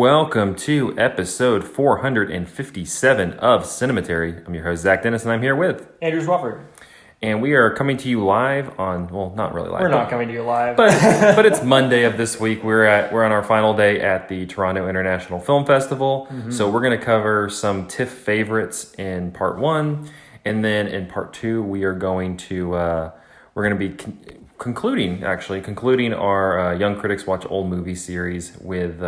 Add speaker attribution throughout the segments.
Speaker 1: Welcome to episode 457 of Cinematary. I'm your host, Zach Dennis, and I'm here with
Speaker 2: Andrew Swafford.
Speaker 1: And we are coming to you live on, well, not really live.
Speaker 2: We're not coming to you live.
Speaker 1: But it's Monday of this week. We're on our final day at the Toronto International Film Festival. Mm-hmm. So we're going to cover some TIFF favorites in part one. And then in part two, we are going to, we're going to be concluding our Young Critics Watch Old Movie series with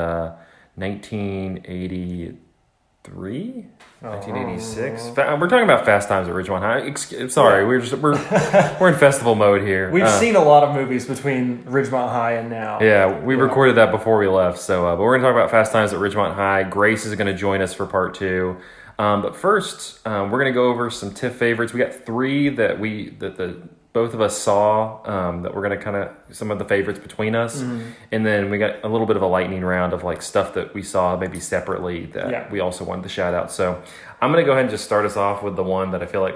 Speaker 1: 1983? 1986. We're talking about Fast Times at Ridgemont High. Sorry, yeah. we're in festival mode here.
Speaker 2: We've seen a lot of movies between Ridgemont High and now.
Speaker 1: Yeah, we recorded that before we left. So, but we're going to talk about Fast Times at Ridgemont High. Grace is going to join us for part two. But first, we're going to go over some TIFF favorites. We got three that both of us saw that we're going to kind of some of the favorites between us. Mm-hmm. And then we got a little bit of a lightning round of like stuff that we saw maybe separately that we also wanted to shout out. So I'm going to go ahead and just start us off with the one that I feel like,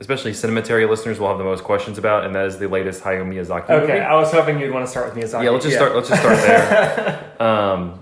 Speaker 1: especially Cinematary listeners will have the most questions about, and that is the latest Hayao Miyazaki movie.
Speaker 2: Okay, I was hoping you'd want to start with Miyazaki.
Speaker 1: Yeah, let's just start there.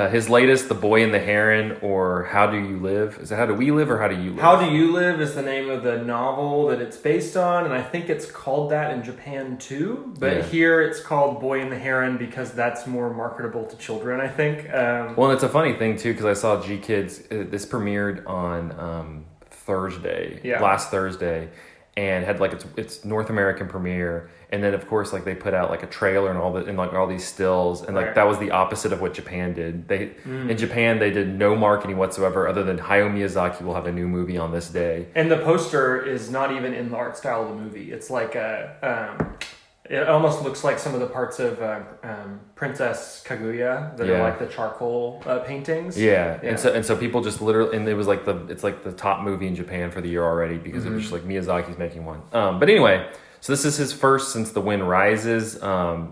Speaker 1: His latest, The Boy and the Heron, or How Do You Live? Is it How Do We Live or How Do You Live?
Speaker 2: How Do You Live is the name of the novel that it's based on, and I think it's called that in Japan too. But here it's called Boy and the Heron because that's more marketable to children, I think.
Speaker 1: Well, and it's a funny thing too because I saw G-Kids. This premiered on last Thursday, and had like its North American premiere. And then, of course, like they put out like a trailer and all these stills, and like that was the opposite of what Japan did. In Japan they did no marketing whatsoever, other than Hayao Miyazaki will have a new movie on this day.
Speaker 2: And the poster is not even in the art style of the movie. It's like it almost looks like some of the parts of Princess Kaguya that are like the charcoal paintings.
Speaker 1: Yeah, and so people just literally, and it was like it's like the top movie in Japan for the year already because it was just like Miyazaki's making one. But anyway. So this is his first since The Wind Rises.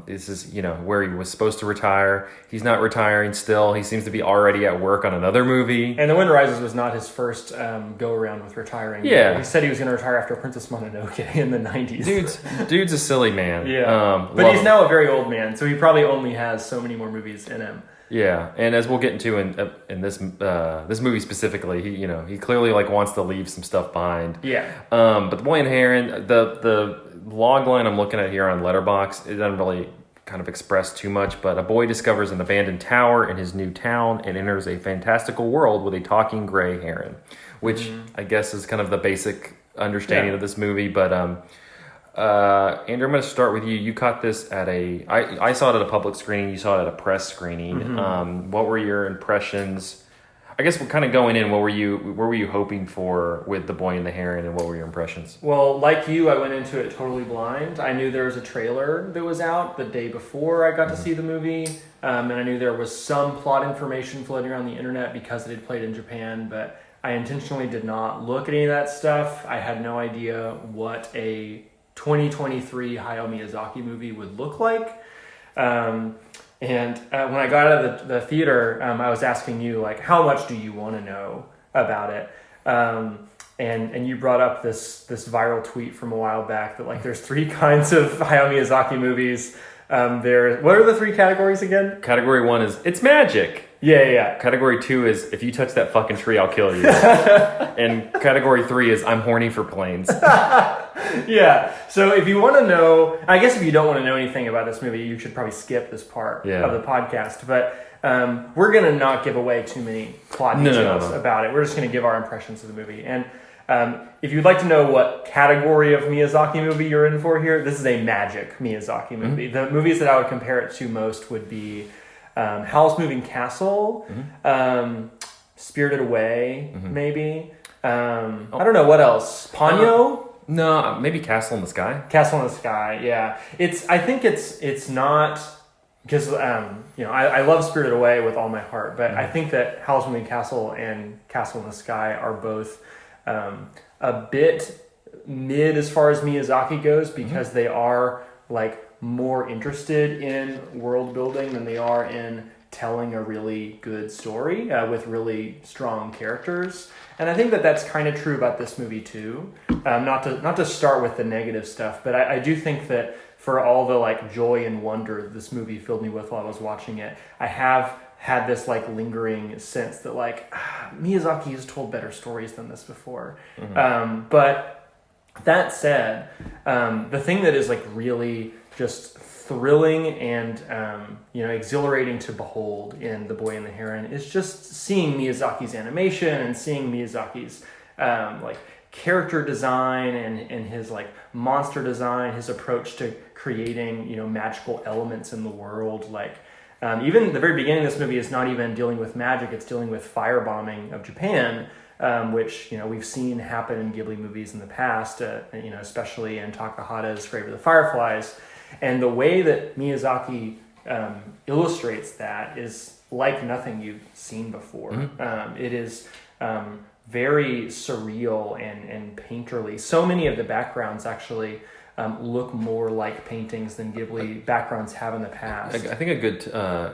Speaker 1: This is, where he was supposed to retire. He's not retiring still. He seems to be already at work on another movie.
Speaker 2: And The Wind Rises was not his first go-around with retiring.
Speaker 1: Yeah.
Speaker 2: He said he was going to retire after Princess Mononoke in the 90s. Dude's
Speaker 1: a silly man.
Speaker 2: Yeah. But he's now a very old man, so he probably only has so many more movies in him.
Speaker 1: Yeah, and as we'll get into in this movie specifically, he clearly like wants to leave some stuff behind.
Speaker 2: Yeah.
Speaker 1: But The Boy and Heron, the log line I'm looking at here on Letterboxd, it doesn't really kind of express too much, but a boy discovers an abandoned tower in his new town and enters a fantastical world with a talking gray heron, which I guess is kind of the basic understanding of this movie. But Andrew, I'm going to start with you. You caught this at I saw it at a public screening. You saw it at a press screening. Mm-hmm. What were your impressions? I guess we're kind of going in. What were you hoping for with The Boy and the Heron, and what were your impressions?
Speaker 2: Well, like you, I went into it totally blind. I knew there was a trailer that was out the day before I got to see the movie, and I knew there was some plot information floating around the internet because it had played in Japan, but I intentionally did not look at any of that stuff. I had no idea what a 2023 Hayao Miyazaki movie would look like. And when I got out of the theater, I was asking you, like, how much do you want to know about it? And you brought up this viral tweet from a while back that, like, there's three kinds of Hayao Miyazaki movies. What are the three categories again?
Speaker 1: Category 1 is, it's magic.
Speaker 2: Yeah.
Speaker 1: Category 2 is, if you touch that fucking tree, I'll kill you. And category 3 is, I'm horny for planes.
Speaker 2: Yeah. So if you want to know, I guess if you don't want to know anything about this movie, you should probably skip this part of the podcast. But we're going to not give away too many plot details about it. We're just going to give our impressions of the movie. And if you'd like to know what category of Miyazaki movie you're in for here, this is a magic Miyazaki movie. Mm-hmm. The movies that I would compare it to most would be Howl's Moving Castle, Spirited Away, maybe. I don't know, what else? Ponyo?
Speaker 1: No, maybe Castle in the Sky.
Speaker 2: Castle in the Sky, yeah. I think it's not, because I love Spirited Away with all my heart, but I think that Howl's Moving Castle and Castle in the Sky are both a bit mid as far as Miyazaki goes, because they are like more interested in world building than they are in telling a really good story with really strong characters. And I think that that's kind of true about this movie too. Not to start with the negative stuff, but I do think that for all the like joy and wonder this movie filled me with while I was watching it, I have had this like lingering sense that like Miyazaki has told better stories than this before. But that said, the thing that is like really just thrilling and exhilarating to behold in The Boy and the Heron is just seeing Miyazaki's animation and seeing Miyazaki's like character design and his like monster design, his approach to creating magical elements in the world. Like even the very beginning of this movie is not even dealing with magic; it's dealing with firebombing of Japan, which we've seen happen in Ghibli movies in the past. Especially in Takahata's Grave of the Fireflies, and the way that Miyazaki illustrates that is like nothing you've seen before. It is very surreal and painterly. So many of the backgrounds actually look more like paintings than Ghibli backgrounds have in the past.
Speaker 1: I think a good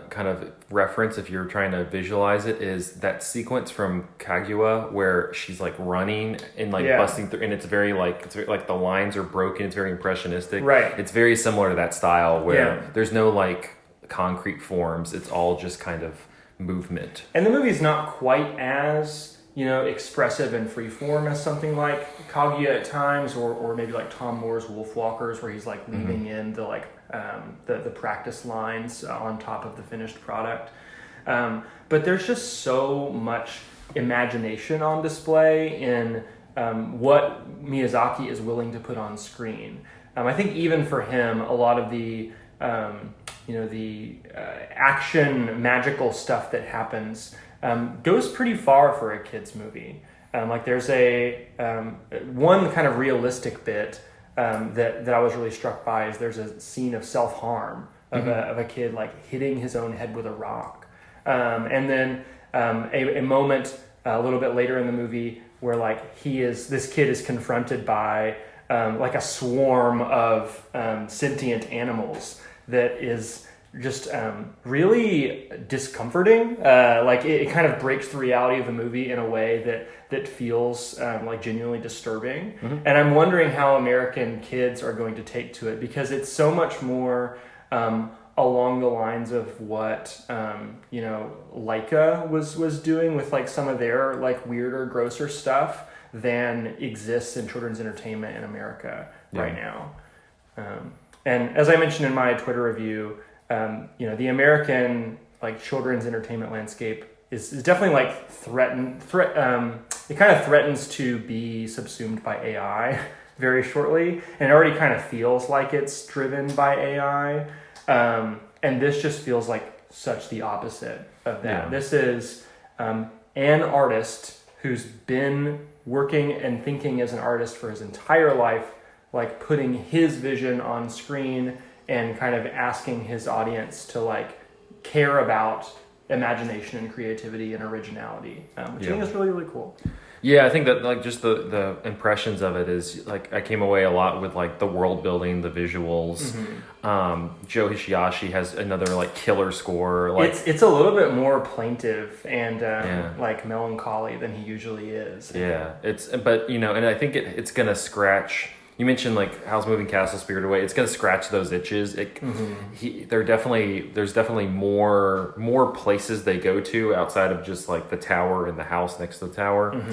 Speaker 1: kind of reference, if you're trying to visualize it, is that sequence from Kaguya where she's like running and like busting through, and it's very like the lines are broken. It's very impressionistic.
Speaker 2: Right.
Speaker 1: It's very similar to that style where there's no like concrete forms. It's all just kind of movement.
Speaker 2: And the movie's not quite as expressive and freeform as something like Kaguya at times, or maybe like Tom Moore's Wolfwalkers, where he's like leaving in the like the practice lines on top of the finished product. But there's just so much imagination on display in what Miyazaki is willing to put on screen. I think even for him, a lot of the action magical stuff that happens goes pretty far for a kid's movie. Like there's a one kind of realistic bit that I was really struck by is there's a scene of self-harm of a kid like hitting his own head with a rock. And then a moment a little bit later in the movie where like this kid is confronted by like a swarm of sentient animals that is just really discomforting. Like it kind of breaks the reality of the movie in a way that feels like genuinely disturbing. And I'm wondering how American kids are going to take to it, because it's so much more along the lines of what Laika was doing with like some of their like weirder, grosser stuff than exists in children's entertainment in America right now. And as I mentioned in my Twitter review, the American like children's entertainment landscape is definitely like it kind of threatens to be subsumed by AI very shortly, and it already kind of feels like it's driven by AI. And this just feels like such the opposite of that. Yeah. This is an artist who's been working and thinking as an artist for his entire life, like putting his vision on screen and kind of asking his audience to like care about imagination and creativity and originality, which I think is really, really cool.
Speaker 1: Yeah, I think that like just the impressions of it is like I came away a lot with like the world building, the visuals. Joe Hisaishi has another like killer score. Like
Speaker 2: it's a little bit more plaintive and like melancholy than he usually is.
Speaker 1: Yeah, but and I think it's gonna scratch. You mentioned like Howl's Moving Castle, Spirited Away. It's going to scratch those itches. There's definitely more places they go to outside of just like the tower and the house next to the tower,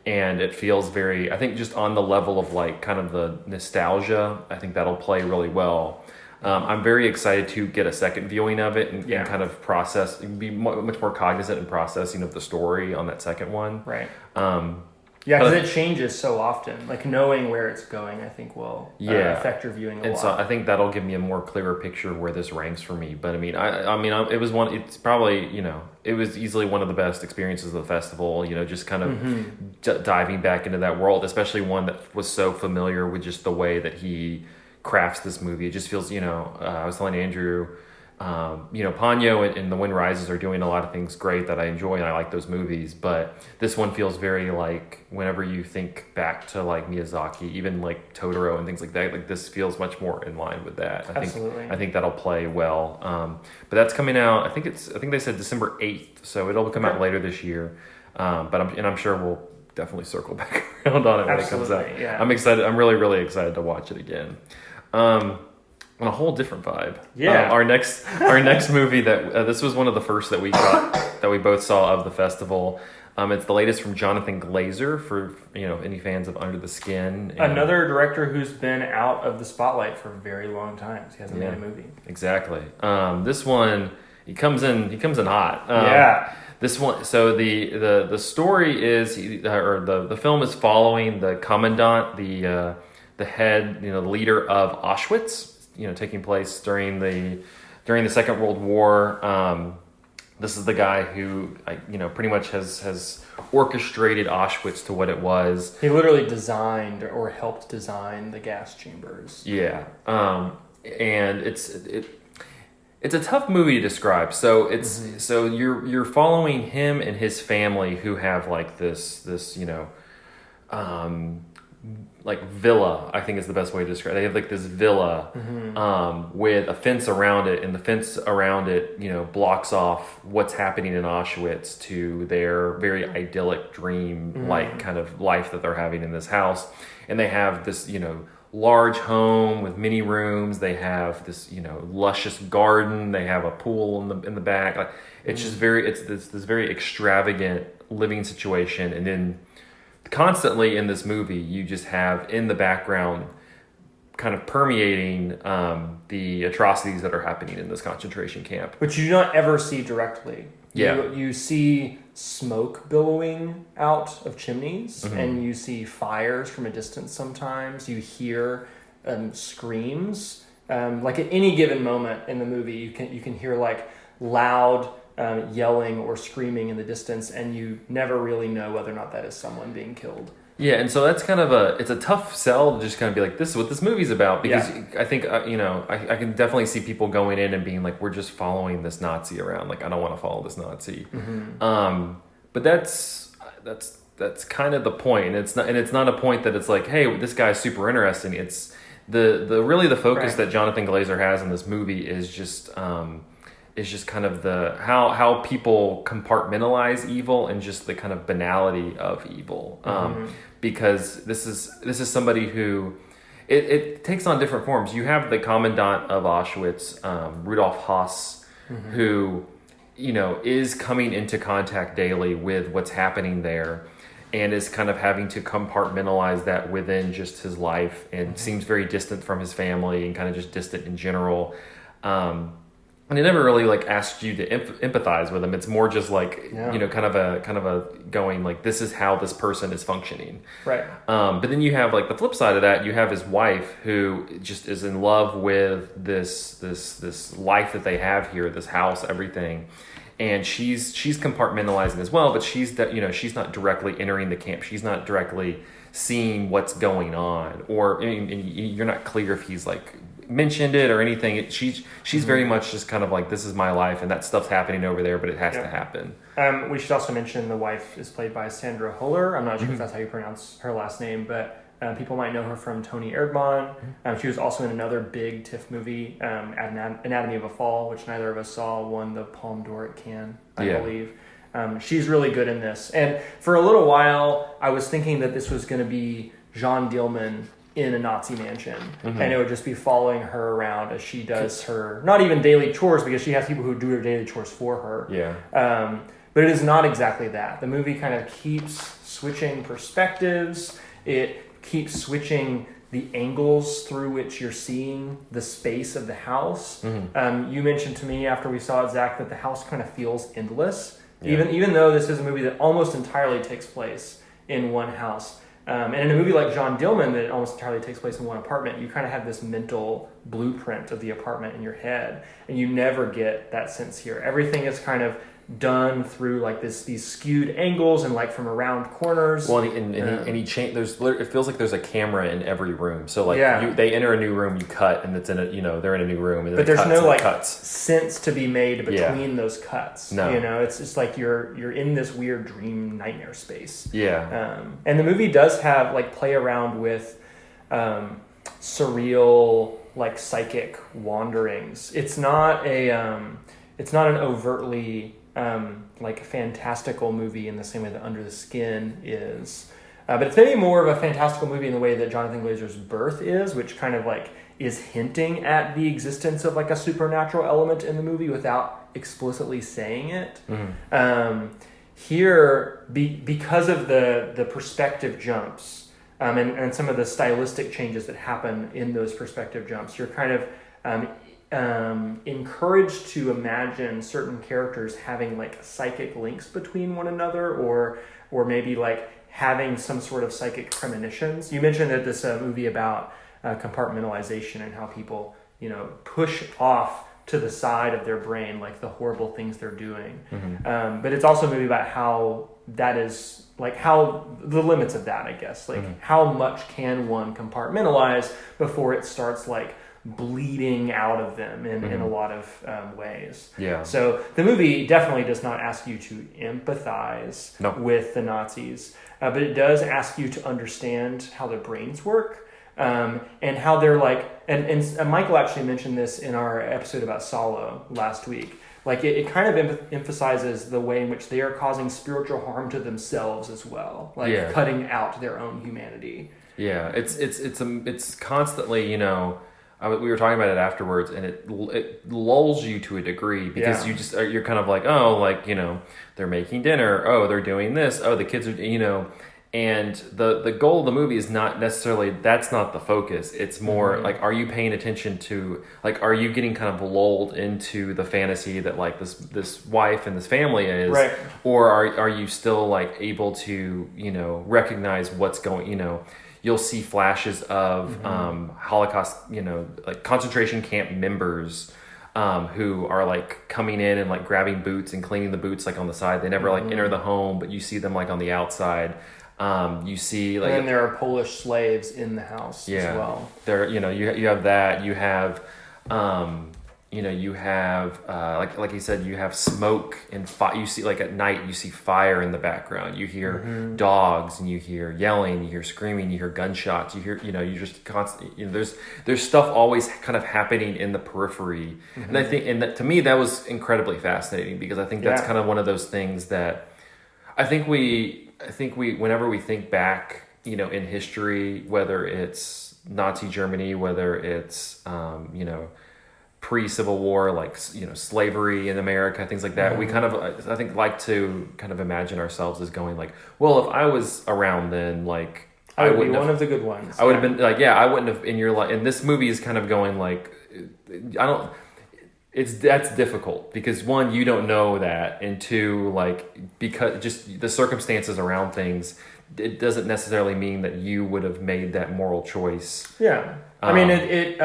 Speaker 1: and it feels very. I think just on the level of like kind of the nostalgia, I think that'll play really well. I'm very excited to get a second viewing of it and kind of process, be much more cognizant in processing of the story on that second one.
Speaker 2: Right. Yeah, because it changes so often. Like knowing where it's going, I think will affect your viewing a lot.
Speaker 1: So I think that'll give me a more clearer picture of where this ranks for me. But I mean, it was one. It's probably it was easily one of the best experiences of the festival. Just kind of diving back into that world, especially one that was so familiar with just the way that he crafts this movie. It just feels. I was telling Andrew. Ponyo and The Wind Rises are doing a lot of things great that I enjoy, and I like those movies, but this one feels very like whenever you think back to like Miyazaki, even like Totoro and things like that, like this feels much more in line with that. I think that'll play well. But that's coming out, I think they said December 8th, so it'll come out later this year. But I'm sure we'll definitely circle back around on it when it comes out.
Speaker 2: Yeah.
Speaker 1: I'm excited. I'm really, really excited to watch it again. on a whole different vibe.
Speaker 2: Yeah.
Speaker 1: Our next movie that this was one of the first that we got that we both saw of the festival. It's the latest from Jonathan Glazer for any fans of Under the Skin. And
Speaker 2: another director who's been out of the spotlight for a very long time. He hasn't made a movie.
Speaker 1: Exactly. This one he comes in hot. This one, so the story is, or the film is following the commandant, the head, the leader of Auschwitz, taking place during the Second World War. This is the guy who, pretty much has orchestrated Auschwitz to what it was.
Speaker 2: He literally designed or helped design the gas chambers.
Speaker 1: Yeah, and it's a tough movie to describe. So so you're following him and his family who have like this like villa, I think is the best way to describe it. They have like this villa with a fence around it, and the fence around it, blocks off what's happening in Auschwitz to their very idyllic dream like kind of life that they're having in this house. And they have this, large home with many rooms. They have this, luscious garden. They have a pool in the back. Like, it's just this very extravagant living situation. And then constantly in this movie, you just have in the background kind of permeating the atrocities that are happening in this concentration camp.
Speaker 2: Which you do not ever see directly.
Speaker 1: Yeah.
Speaker 2: You see smoke billowing out of chimneys, and you see fires from a distance sometimes. You hear screams. Like at any given moment in the movie, you can hear like loud yelling or screaming in the distance, and you never really know whether or not that is someone being killed.
Speaker 1: Yeah, and so that's kind of it's a tough sell to just kind of be like, this is what this movie's about, because I think, I can definitely see people going in and being like, we're just following this Nazi around. Like, I don't want to follow this Nazi. But that's kind of the point. And it's not a point that it's like, hey, this guy's super interesting. It's the focus that Jonathan Glazer has in this movie is just kind of how people compartmentalize evil and just the kind of banality of evil. Because this is somebody who it takes on different forms. You have the commandant of Auschwitz, Rudolf Haas, who is coming into contact daily with what's happening there, and is kind of having to compartmentalize that within just his life, and seems very distant from his family and kind of just distant in general. And it never really like asks you to empathize with him. It's more just like kind of a going like, this is how this person is functioning.
Speaker 2: Right.
Speaker 1: But then you have like the flip side of that. You have his wife who just is in love with this life that they have here, this house, everything, and she's compartmentalizing as well. But she's not directly entering the camp. She's not directly seeing what's going on, or and you're not clear if he's like mentioned it or anything. She's very much just kind of like, this is my life, and that stuff's happening over there, but it has to happen.
Speaker 2: We should also mention the wife is played by Sandra Huller. I'm not sure if that's how you pronounce her last name, but people might know her from Tony Erdmann. She was also in another big Tiff movie, Anatomy of a Fall, which neither of us saw, won the Palme d'Or at Cannes, I believe. She's really good in this. And for a little while, I was thinking that this was going to be Jean Dielman in a Nazi mansion, and it would just be following her around as she does her, not even daily chores, because she has people who do her daily chores for her. But it is not exactly that. The movie kind of keeps switching perspectives. It keeps switching the angles through which you're seeing the space of the house. You mentioned to me after we saw it, Zach, that the house kind of feels endless, even though this is a movie that almost entirely takes place in one house. And in a movie like John Dillman that almost entirely takes place in one apartment, you kind of have this mental blueprint of the apartment in your head, and you never get that sense here. Everything is kind of done through like these skewed angles and like from around corners.
Speaker 1: Well, and it feels like there's a camera in every room. So like they enter a new room, you cut, and it's in they're in a new room, and
Speaker 2: but there's no like
Speaker 1: cuts.
Speaker 2: Sense to be made between those cuts. No, it's just like you're in this weird dream nightmare space. And the movie does have like play around with surreal like psychic wanderings. It's not an overtly like fantastical movie in the same way that Under the Skin is. But it's maybe more of a fantastical movie in the way that Jonathan Glazer's Birth is, which kind of like is hinting at the existence of like a supernatural element in the movie without explicitly saying it. Here, because of the perspective jumps and some of the stylistic changes that happen in those perspective jumps, you're kind of encouraged to imagine certain characters having like psychic links between one another, or maybe like having some sort of psychic premonitions. You mentioned that this movie about compartmentalization and how people, push off to the side of their brain like the horrible things they're doing. But it's also a movie about how that is, like how the limits of that, I guess, like how much can one compartmentalize before it starts like bleeding out of them in a lot of ways. Yeah. So the movie definitely does not ask you to empathize with the Nazis, but it does ask you to understand how their brains work, and how they're like, and Michael actually mentioned this in our episode about Solo last week. Like it kind of emphasizes the way in which they are causing spiritual harm to themselves as well, like cutting out their own humanity. Yeah, it's constantly, we were talking about it afterwards, and it lulls you to a degree because you're kind of like, oh, like, they're making dinner, oh, they're doing this, oh, the kids are, and the goal of the movie is not necessarily, that's not the focus. It's more like, are you paying attention to, like, are you getting kind of lulled into the fantasy that like this wife and this family is, right? Or are you still like able to, recognize what's going, you'll see flashes of Holocaust, like concentration camp members who are like coming in and like grabbing boots and cleaning the boots like on the side. They never like enter the home, but you see them like on the outside. You see like, and then there are Polish slaves in the house as well.
Speaker 1: There, you have that. You have, you have like you said, you have smoke and fire. You see like at night, you see fire in the background. You hear dogs, and you hear yelling, you hear screaming, you hear gunshots. You hear, you just constantly. There's stuff always kind of happening in the periphery, and I think, and that, to me, that was incredibly fascinating because I think that's kind of one of those things that I think we whenever we think back, in history, whether it's Nazi Germany, whether it's pre-Civil War, like slavery in America, things like that, we kind of, I think, like to kind of imagine ourselves as going like, well, if I was around then, like
Speaker 2: I would be one of the good ones.
Speaker 1: I would have been like, I wouldn't have in your life. And this movie is kind of going like, that's difficult because one, you don't know that, and two, like, because just the circumstances around things, it doesn't necessarily mean that you would have made that moral choice.
Speaker 2: Yeah. I mean, it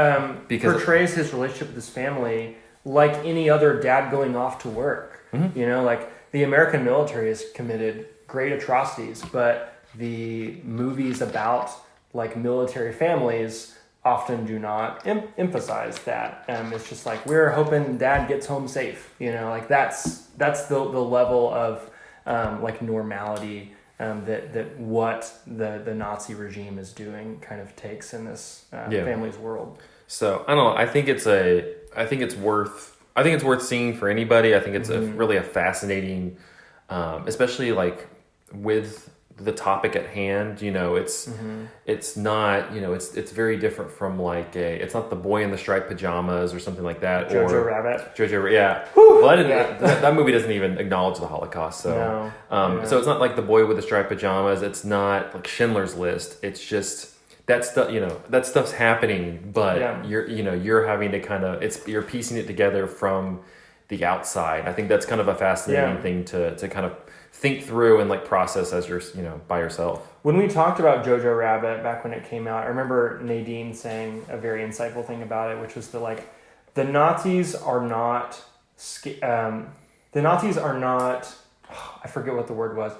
Speaker 2: portrays his relationship with his family like any other dad going off to work. Like the American military has committed great atrocities, but the movies about like military families often do not emphasize that. It's just like, we're hoping dad gets home safe. Like that's the level of like normality that what the Nazi regime is doing kind of takes in this family's world.
Speaker 1: So I don't know. I think it's worth seeing for anybody. I think it's really a fascinating, especially like with the topic at hand. It's not, it's very different from like it's not the boy in the striped pajamas or something like that.
Speaker 2: Jojo Rabbit.
Speaker 1: Yeah. Well, that movie doesn't even acknowledge the Holocaust. So, so it's not like the boy with the striped pajamas. It's not like Schindler's List. It's just that stuff. That stuff's happening, but you're having to kind of, you're piecing it together from the outside. I think that's kind of a fascinating thing to kind of think through and like process as you're by yourself.
Speaker 2: When we talked about Jojo Rabbit back when it came out, I remember Nadine saying a very insightful thing about it, which was the Nazis are not I forget what the word was.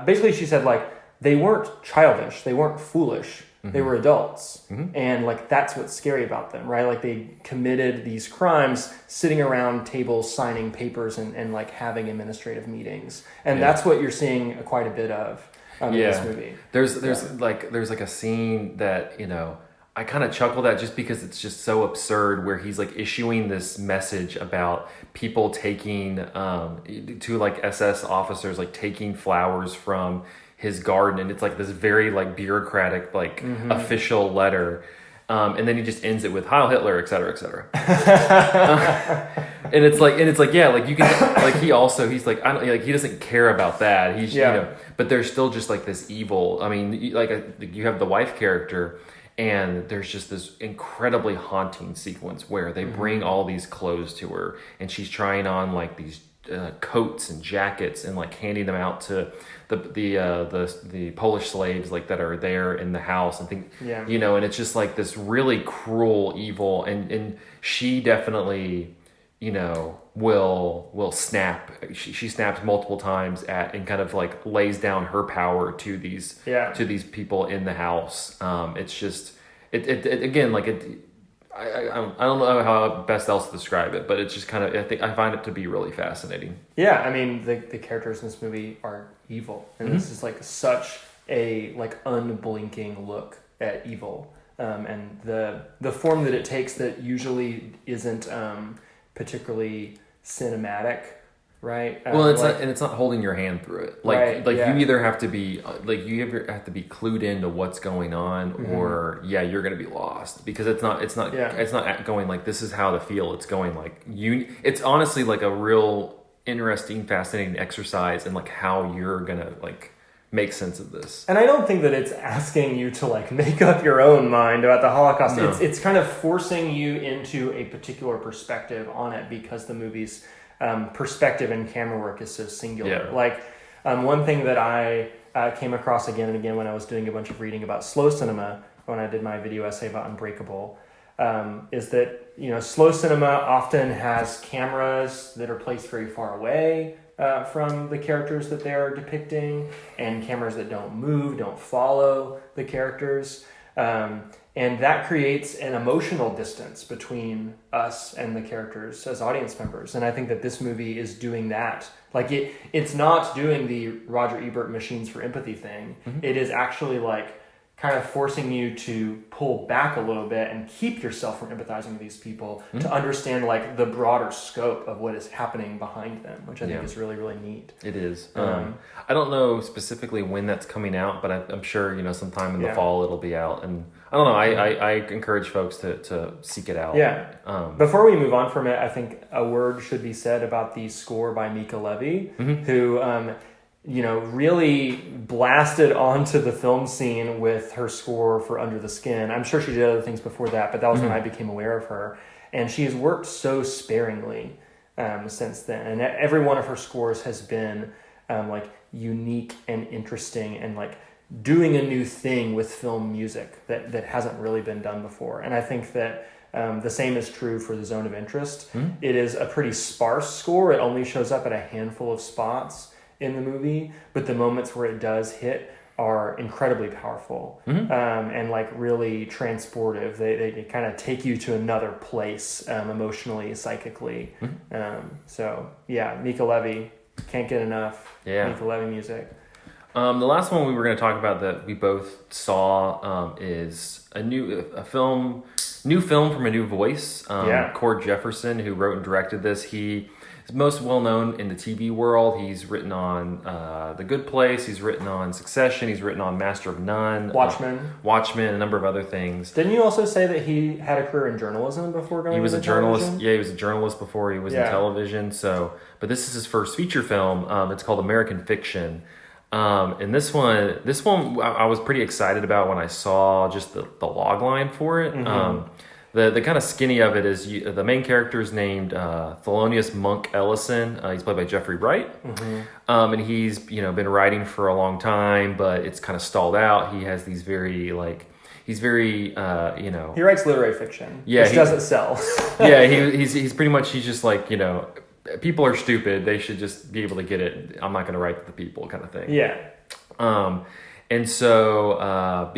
Speaker 2: Basically she said like they weren't childish, they weren't foolish, they were adults. And like that's what's scary about them, right? Like they committed these crimes sitting around tables signing papers and like having administrative meetings. And that's what you're seeing quite a bit of in this movie.
Speaker 1: There's like a scene that, I kind of chuckled at just because it's just so absurd, where he's like issuing this message about people taking to like SS officers, like taking flowers from his garden, and it's like this very like bureaucratic like official letter, And then he just ends it with Heil Hitler, et cetera, et cetera. And it's like, yeah, like you can, like he's like, I don't, like he doesn't care about that. He's, but there's still just like this evil. I mean, you have the wife character, and there's just this incredibly haunting sequence where they bring all these clothes to her, and she's trying on like these coats and jackets and like handing them out to the Polish slaves like that are there in the house and and it's just like this really cruel evil, and she definitely will snap. She snaps multiple times and kind of like lays down her power to these people in the house. It's just it again, like I don't know how best else to describe it, but it's just kind of, I find it to be really fascinating.
Speaker 2: Yeah, I mean, the characters in this movie are evil, and this is like such a like unblinking look at evil, and the form that it takes that usually isn't particularly cinematic. Right.
Speaker 1: Well, it's not holding your hand through it. You either have to be clued into what's going on, or you're going to be lost, because it's not going like this is how to feel. It's going like it's honestly like a real interesting, fascinating exercise in like how you're going to like make sense of this.
Speaker 2: And I don't think that it's asking you to like make up your own mind about the Holocaust. No. It's kind of forcing you into a particular perspective on it, because the movie's perspective and camera work is so singular. Like one thing that I came across again and again when I was doing a bunch of reading about slow cinema, when I did my video essay about Unbreakable, is that slow cinema often has cameras that are placed very far away from the characters that they're depicting, and cameras that don't move, don't follow the characters. And that creates an emotional distance between us and the characters as audience members. And I think that this movie is doing that. Like it's not doing the Roger Ebert machines for empathy thing. It is actually like kind of forcing you to pull back a little bit and keep yourself from empathizing with these people to understand like the broader scope of what is happening behind them, which I think is really, really neat.
Speaker 1: It is. I don't know specifically when that's coming out, but I'm sure, sometime in the fall it'll be out. And I don't know, I encourage folks to seek it out.
Speaker 2: Yeah. Before we move on from it, I think a word should be said about the score by Mika Levy, who really blasted onto the film scene with her score for Under the Skin. I'm sure she did other things before that, but that was when I became aware of her. And she has worked so sparingly since then. And every one of her scores has been like unique and interesting and like doing a new thing with film music that hasn't really been done before. And I think that the same is true for The Zone of Interest. It is a pretty sparse score. It only shows up at a handful of spots in the movie, but the moments where it does hit are incredibly powerful and like really transportive. They kind of take you to another place emotionally, psychically. So yeah, Mika Levy, can't get enough Mika Levy music.
Speaker 1: The last one we were going to talk about that we both saw is a new film from a new voice. Cord Jefferson, who wrote and directed this. He is most well known in the TV world. He's written on The Good Place. He's written on Succession. He's written on Master of None. Watchmen, a number of other things.
Speaker 2: Didn't you also say that he had a career in journalism before going?
Speaker 1: He was
Speaker 2: into
Speaker 1: a journalist.
Speaker 2: television?
Speaker 1: Yeah, he was a journalist before he was in television. So, but this is his first feature film. It's called American Fiction. And this one I was pretty excited about when I saw just the log line for it. The kind of skinny of it is the main character is named Thelonious Monk Ellison. He's played by Jeffrey Wright. And he's been writing for a long time, but it's kind of stalled out. He has these very he's very
Speaker 2: he writes literary fiction.
Speaker 1: Yeah,
Speaker 2: which doesn't sell.
Speaker 1: he's pretty much, he's just like, people are stupid. They should just be able to get it. I'm not going to write to the people, kind of thing.
Speaker 2: Yeah.
Speaker 1: And so,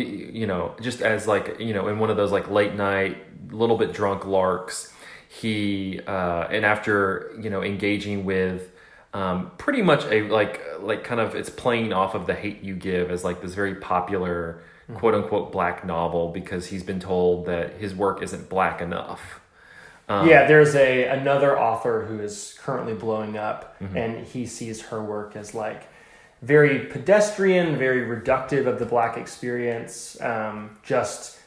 Speaker 1: just as like, in one of those like late night, little bit drunk larks, he, and after, engaging with, pretty much a like kind of, it's playing off of The Hate U Give as like this very popular quote unquote black novel, because he's been told that his work isn't black enough.
Speaker 2: There's another author who is currently blowing up, and he sees her work as like very pedestrian, very reductive of the black experience, just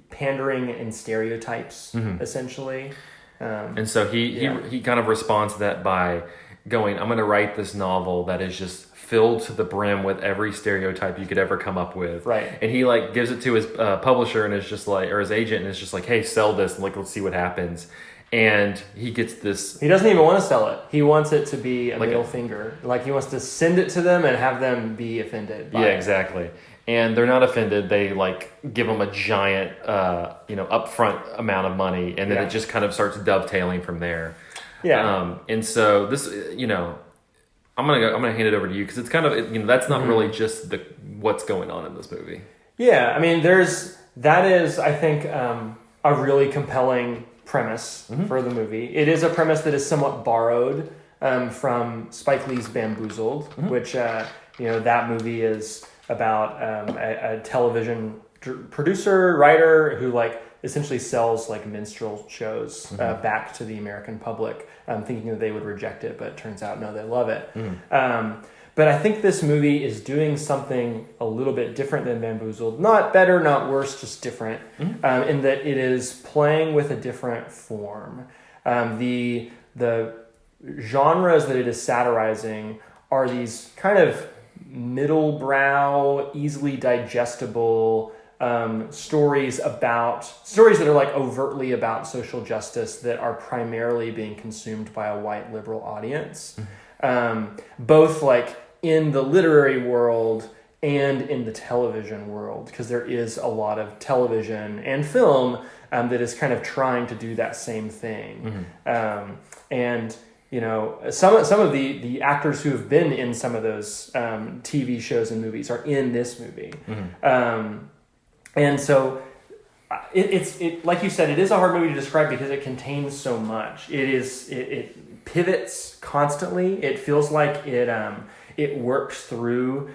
Speaker 2: pandering and stereotypes, essentially.
Speaker 1: And so he kind of responds to that by going, I'm going to write this novel that is just filled to the brim with every stereotype you could ever come up with.
Speaker 2: Right.
Speaker 1: And he like gives it to his publisher and is just like, or his agent, and is just like, hey, sell this, and like, let's see what happens. And he gets this.
Speaker 2: He doesn't even want to sell it. He wants it to be a middle finger. Like, he wants to send it to them and have them be offended by it.
Speaker 1: Exactly. And they're not offended. They like give them a giant, upfront amount of money, and then it just kind of starts dovetailing from there.
Speaker 2: Yeah.
Speaker 1: And so this, I'm gonna hand it over to you, because it's kind of, that's not really just what's going on in this movie. Yeah,
Speaker 2: I mean, that is, I think, a really compelling premise for the movie. It is a premise that is somewhat borrowed from Spike Lee's Bamboozled, which that movie is about a television producer, writer who like essentially sells like minstrel shows back to the American public, thinking that they would reject it, but it turns out no, they love it. But I think this movie is doing something a little bit different than Bamboozled. Not better, not worse, just different, in that it is playing with a different form. The genres that it is satirizing are these kind of middle brow, easily digestible stories that are like overtly about social justice that are primarily being consumed by a white liberal audience, both like in the literary world and in the television world, because there is a lot of television and film that is kind of trying to do that same thing. And some of the actors who have been in some of those TV shows and movies are in this movie. And so it's like you said, it is a hard movie to describe because it contains so much. It pivots constantly. It feels like it works through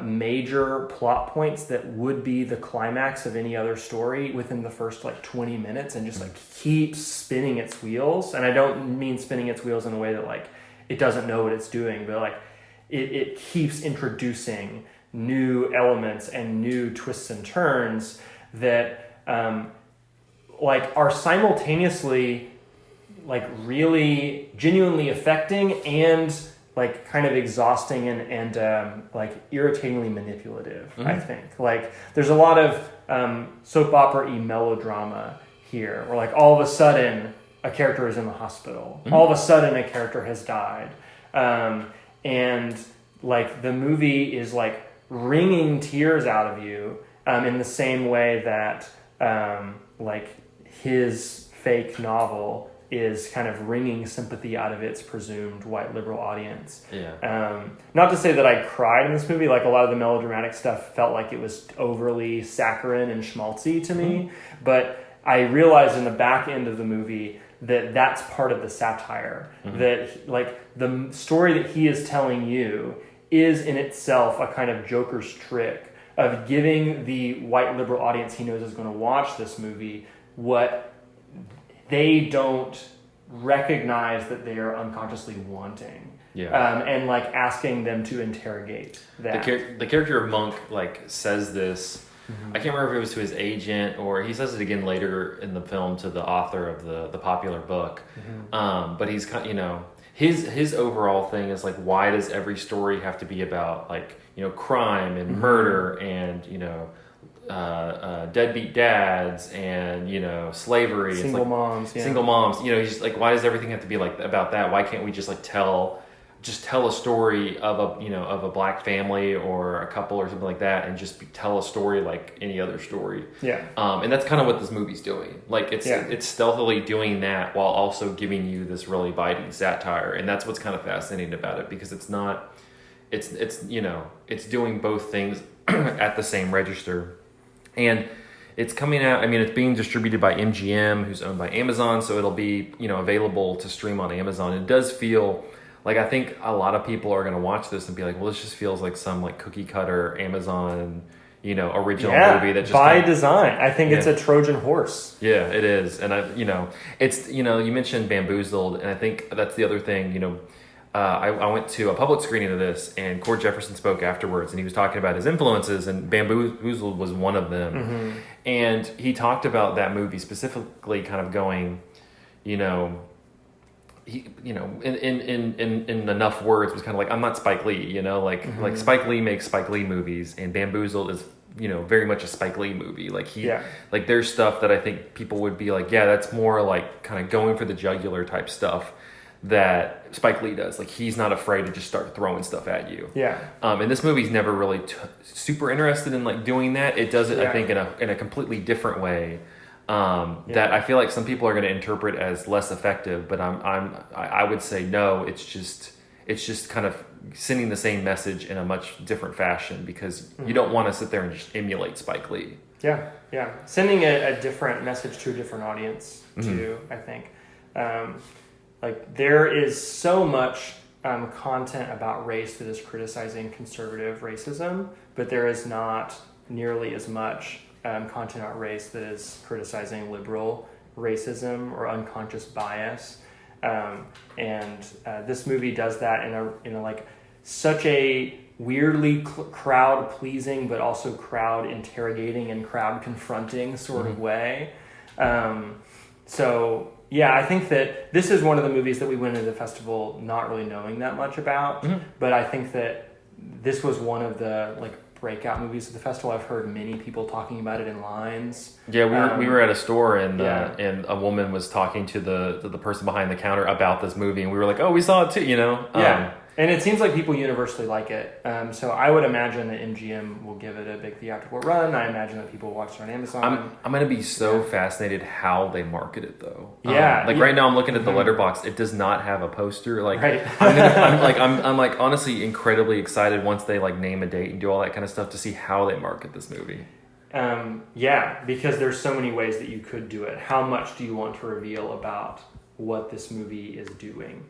Speaker 2: major plot points that would be the climax of any other story within the first like 20 minutes, and just like keeps spinning its wheels. And I don't mean spinning its wheels in a way that like it doesn't know what it's doing, but like it keeps introducing new elements and new twists and turns that like are simultaneously like really genuinely affecting and like kind of exhausting and like irritatingly manipulative. I think like there's a lot of soap opera-y melodrama here, where like all of a sudden a character is in the hospital, all of a sudden a character has died, and like the movie is like wringing tears out of you in the same way that like his fake novel is kind of wringing sympathy out of its presumed white liberal audience. Not to say that I cried in this movie. Like a lot of the melodramatic stuff felt like it was overly saccharine and schmaltzy to me, but I realized in the back end of the movie that that's part of the satire, that like the story that he is telling you is in itself a kind of Joker's trick of giving the white liberal audience he knows is going to watch this movie what they don't recognize that they are unconsciously wanting. And like asking them to interrogate that.
Speaker 1: The character of Monk like says this. I can't remember if it was to his agent or he says it again later in the film to the author of the popular book. But he's kind of, his overall thing is like, why does every story have to be about like, crime and murder and, deadbeat dads and, slavery.
Speaker 2: Single moms.
Speaker 1: Single moms. He's just like, why does everything have to be like about that? Why can't we just like tell a story of a black family or a couple or something like that, and just tell a story like any other story. And that's kind of what this movie's doing. Like it's stealthily doing that while also giving you this really biting satire, and that's what's kind of fascinating about it, because it's doing both things at the same register. And it's coming out, it's being distributed by MGM, who's owned by Amazon, so it'll be, available to stream on Amazon. It does feel like, I think a lot of people are going to watch this and be like, well, this just feels like some like cookie cutter Amazon, original movie that just
Speaker 2: by design. I think it's a Trojan horse.
Speaker 1: Yeah, it is. And it's, you mentioned Bamboozled, and I think that's the other thing, I went to a public screening of this, and Cord Jefferson spoke afterwards, and he was talking about his influences, and Bamboozled was one of them.
Speaker 2: Mm-hmm.
Speaker 1: And he talked about that movie specifically, kind of going, in enough words, was kind of like, I'm not Spike Lee,
Speaker 2: Mm-hmm.
Speaker 1: like Spike Lee makes Spike Lee movies, and Bamboozled is, very much a Spike Lee movie. Like like there's stuff that I think people would be like, yeah, that's more like kind of going for the jugular type stuff that Spike Lee does. Like, he's not afraid to just start throwing stuff at you.
Speaker 2: Yeah.
Speaker 1: And this movie's never really super interested in like doing that. It does it, I think, in a completely different way. That I feel like some people are going to interpret as less effective, but I would say no. It's just kind of sending the same message in a much different fashion, because you don't want to sit there and just emulate Spike Lee.
Speaker 2: Yeah, sending a different message to a different audience too. I think, like, there is so much content about race that is criticizing conservative racism, but there is not nearly as much content about race that is criticizing liberal racism or unconscious bias. And this movie does that in a like such a weirdly crowd pleasing, but also crowd interrogating and crowd confronting sort of way. So yeah, I think that this is one of the movies that we went into the festival not really knowing that much about, but I think that this was one of the like breakout movies of the festival. I've heard many people talking about it in lines.
Speaker 1: Yeah, we were at a store, and a woman was talking to the person behind the counter about this movie, and we were like, oh, we saw it too,
Speaker 2: And it seems like people universally like it. So I would imagine that MGM will give it a big theatrical run. I imagine that people will watch it on Amazon.
Speaker 1: I'm going to be so fascinated how they market it, though.
Speaker 2: Yeah.
Speaker 1: Right now I'm looking at the letterbox. It does not have a poster. Like,
Speaker 2: right.
Speaker 1: I'm like honestly incredibly excited once they like name a date and do all that kind of stuff to see how they market this movie.
Speaker 2: Because there's so many ways that you could do it. How much do you want to reveal about what this movie is doing?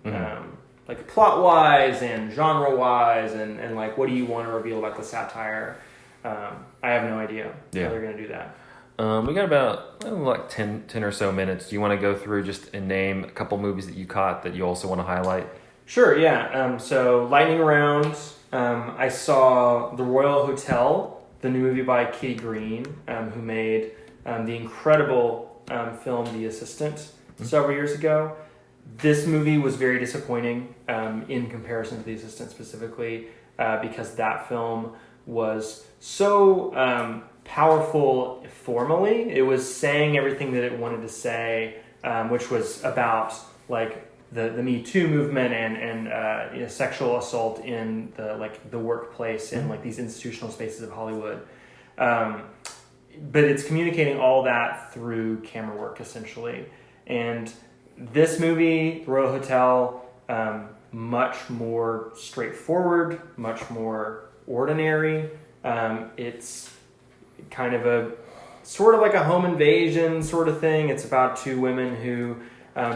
Speaker 2: Like plot-wise and genre-wise, and like what do you want to reveal about the satire? I have no idea how they're going to do that.
Speaker 1: We got about like 10 or so minutes. Do you want to go through just and name a couple movies that you caught that you also want to highlight?
Speaker 2: Sure, yeah. So lightning round, I saw The Royal Hotel, the new movie by Kitty Green, who made the incredible film The Assistant several years ago. This movie was very disappointing in comparison to The Assistant specifically, because that film was so powerful formally. It was saying everything that it wanted to say, which was about like the Me Too movement and sexual assault in the workplace and like these institutional spaces of Hollywood. But it's communicating all that through camera work essentially. And this movie, The Royal Hotel, much more straightforward, much more ordinary. It's kind of a sort of like a home invasion sort of thing. It's about two women who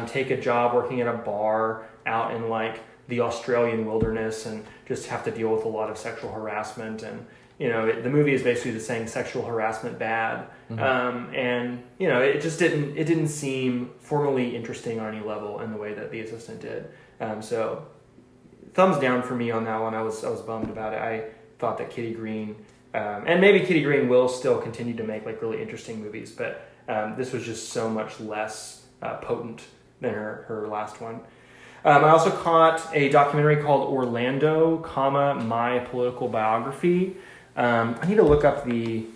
Speaker 2: take a job working at a bar out in like the Australian wilderness and just have to deal with a lot of sexual harassment. And the movie is basically just saying sexual harassment bad. And it just didn't seem formally interesting on any level in the way that The Assistant did. So thumbs down for me on that one. I was bummed about it. I thought that Kitty Green, and maybe Kitty Green will still continue to make like really interesting movies, but this was just so much less potent than her last one. I also caught a documentary called Orlando, My Political Biography. I need to look up the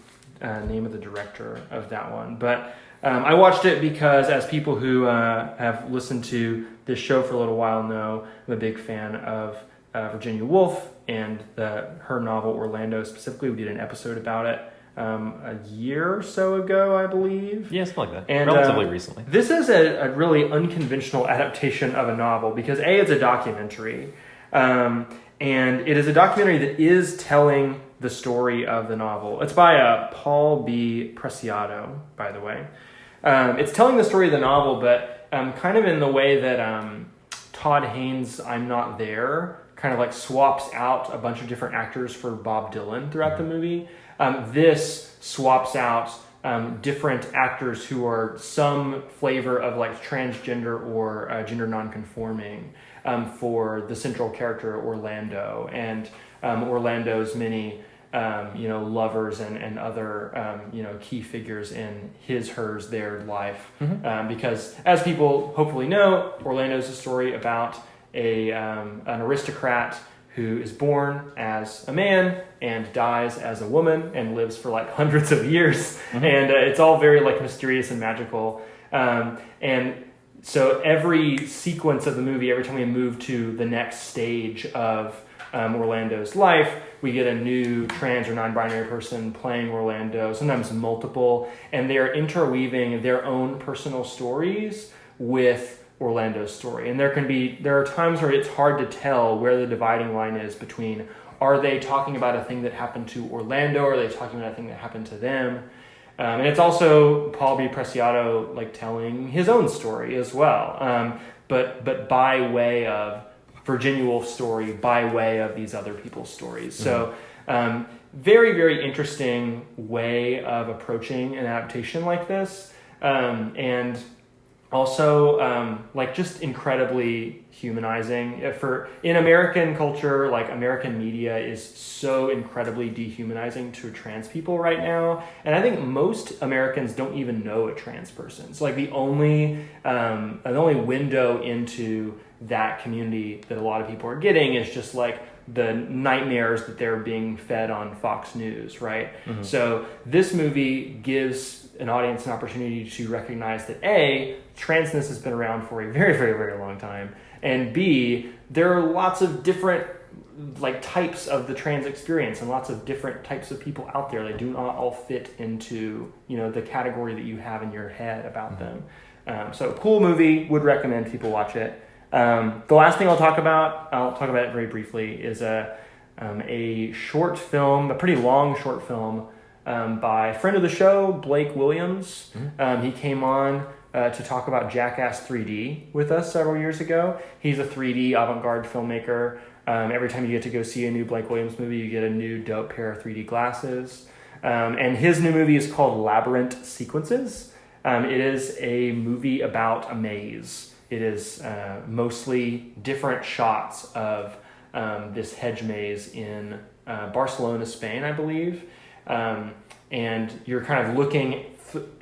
Speaker 2: name of the director of that one, but I watched it because, as people who have listened to this show for a little while know, I'm a big fan of Virginia Woolf and her novel Orlando. Specifically, we did an episode about it a year or so ago, I believe.
Speaker 1: Yeah, something like that.
Speaker 2: And,
Speaker 1: relatively recently.
Speaker 2: This is a really unconventional adaptation of a novel because it's a documentary, and it is a documentary that is telling the story of the novel. It's by Paul B. Preciado, by the way. It's telling the story of the novel, but kind of in the way that Todd Haynes' I'm Not There kind of like swaps out a bunch of different actors for Bob Dylan throughout the movie. This swaps out different actors who are some flavor of like transgender or gender nonconforming. for the central character Orlando and Orlando's many lovers and other key figures in his, hers, their life. Because as people hopefully know, Orlando's a story about an aristocrat who is born as a man and dies as a woman and lives for like hundreds of years. And it's all very like mysterious and magical. And so every sequence of the movie, every time we move to the next stage of Orlando's life, we get a new trans or non-binary person playing Orlando, sometimes multiple, and they're interweaving their own personal stories with Orlando's story. And there are times where it's hard to tell where the dividing line is between, are they talking about a thing that happened to Orlando, or are they talking about a thing that happened to them? And it's also Paul B. Preciado like telling his own story as well, but by way of Virginia Woolf's story, by way of these other people's stories. So very, very interesting way of approaching an adaptation like this. And also like just incredibly humanizing. In American culture, like American media is so incredibly dehumanizing to trans people right now, and I think most Americans don't even know a trans person. So like the only window into that community that a lot of people are getting is just like the nightmares that they're being fed on Fox News, right? So this movie gives an audience an opportunity to recognize that A, transness has been around for a very, very, very long time, and B, there are lots of different like types of the trans experience and lots of different types of people out there. They do not all fit into the category that you have in your head about them. So cool movie, would recommend people watch it. The last thing I'll talk about it very briefly, is a short film, a pretty long short film by a friend of the show, Blake Williams. He came on to talk about Jackass 3D with us several years ago. He's a 3D avant-garde filmmaker. Every time you get to go see a new Blake Williams movie, you get a new dope pair of 3D glasses. And his new movie is called Labyrinth Sequences. It is a movie about a maze. It is mostly different shots of this hedge maze in Barcelona, Spain, I believe. And you're kind of looking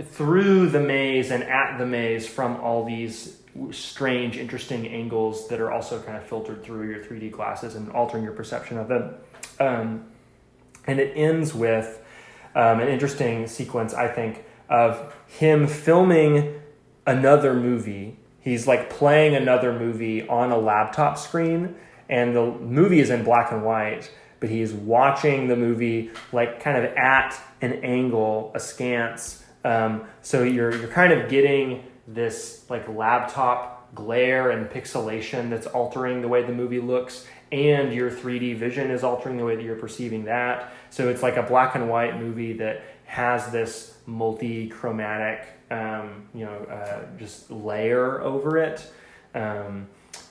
Speaker 2: through the maze and at the maze from all these strange, interesting angles that are also kind of filtered through your 3D glasses and altering your perception of them. And it ends with an interesting sequence, I think, of him filming another movie. He's like playing another movie on a laptop screen, and the movie is in black and white, but he's watching the movie like kind of at an angle, askance. So you're kind of getting this like laptop glare and pixelation that's altering the way the movie looks, and your 3D vision is altering the way that you're perceiving that. So it's like a black and white movie that has this multi-chromatic just layer over it.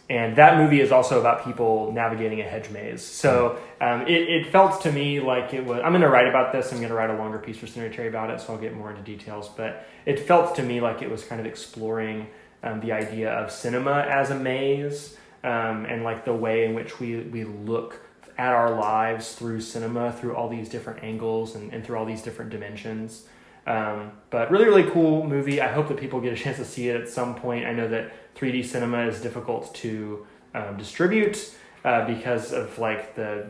Speaker 2: And that movie is also about people navigating a hedge maze. So it felt to me like it was... I'm going to write about this. I'm going to write a longer piece for Cemetery about it, so I'll get more into details. But it felt to me like it was kind of exploring the idea of cinema as a maze, and like the way in which we look at our lives through cinema, through all these different angles and through all these different dimensions. But really, really cool movie. I hope that people get a chance to see it at some point. I know that 3D cinema is difficult to distribute because of like the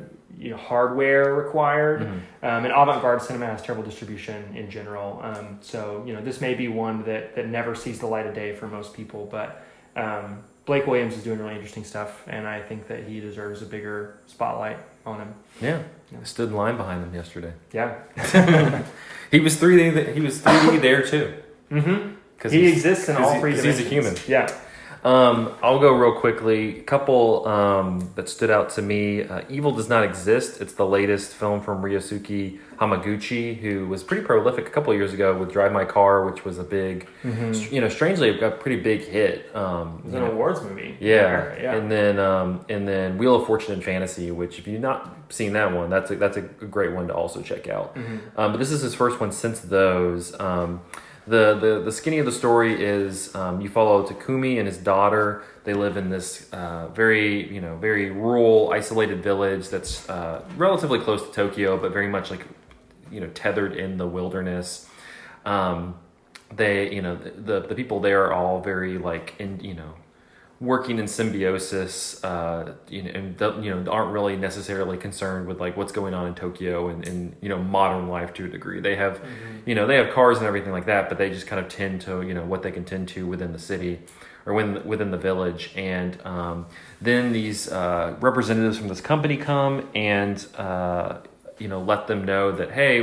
Speaker 2: hardware required. And avant-garde cinema has terrible distribution in general. So this may be one that never sees the light of day for most people. But Blake Williams is doing really interesting stuff, and I think that he deserves a bigger spotlight on him.
Speaker 1: Yeah, I stood in line behind him yesterday.
Speaker 2: Yeah.
Speaker 1: He was 3D. He was 3D there too.
Speaker 2: Because he exists in all three dimensions.
Speaker 1: He's a human.
Speaker 2: Yeah.
Speaker 1: I'll go real quickly. A couple that stood out to me. Evil Does Not Exist. It's the latest film from Ryosuke Hamaguchi, who was pretty prolific a couple of years ago with Drive My Car, which was a big, strangely a pretty big hit.
Speaker 2: It was an awards movie.
Speaker 1: Yeah.
Speaker 2: Yeah.
Speaker 1: And then Wheel of Fortune and Fantasy, which if you've not seen that one, that's a great one to also check out. But this is his first one since those. The skinny of the story is you follow Takumi and his daughter. They live in this very rural, isolated village that's relatively close to Tokyo, but very much like tethered in the wilderness. The people there are all very working in symbiosis, and aren't really necessarily concerned with like what's going on in Tokyo and modern life to a degree. They have, they have cars and everything like that, but they just kind of tend to what they can tend to within the city or within the village. And then these representatives from this company come and let them know that hey,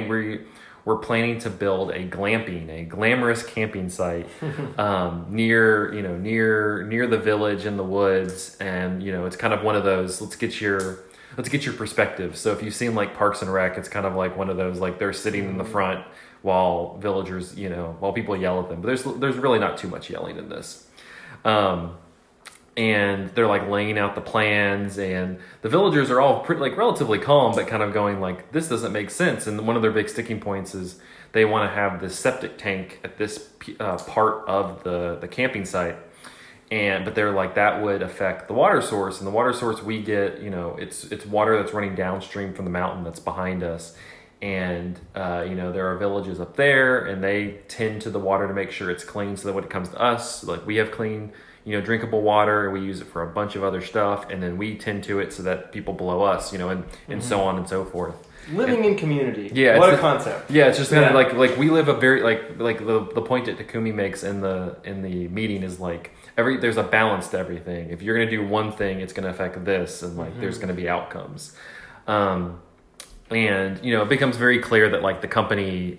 Speaker 1: we're planning to build a glamorous camping site near the village in the woods, and it's kind of one of those let's get your perspective. So if you've seen like Parks and Rec, it's kind of like one of those like they're sitting in the front while villagers while people yell at them, but there's really not too much yelling in this. And they're like laying out the plans, and the villagers are all relatively calm, but kind of going like, this doesn't make sense. And one of their big sticking points is they want to have this septic tank at this part of the camping site. But they're like, that would affect the water source, and the water source we get, it's water that's running downstream from the mountain that's behind us. And, there are villages up there, and they tend to the water to make sure it's clean so that when it comes to us, like we have clean, drinkable water, and we use it for a bunch of other stuff, and then we tend to it so that people below us, and so on and so forth.
Speaker 2: Living in community.
Speaker 1: Yeah.
Speaker 2: What a concept.
Speaker 1: Yeah, it's just kind of like we live a very like the point that Takumi makes in the meeting is like there's a balance to everything. If you're gonna do one thing, it's gonna affect this, and like there's gonna be outcomes. And it becomes very clear that like the company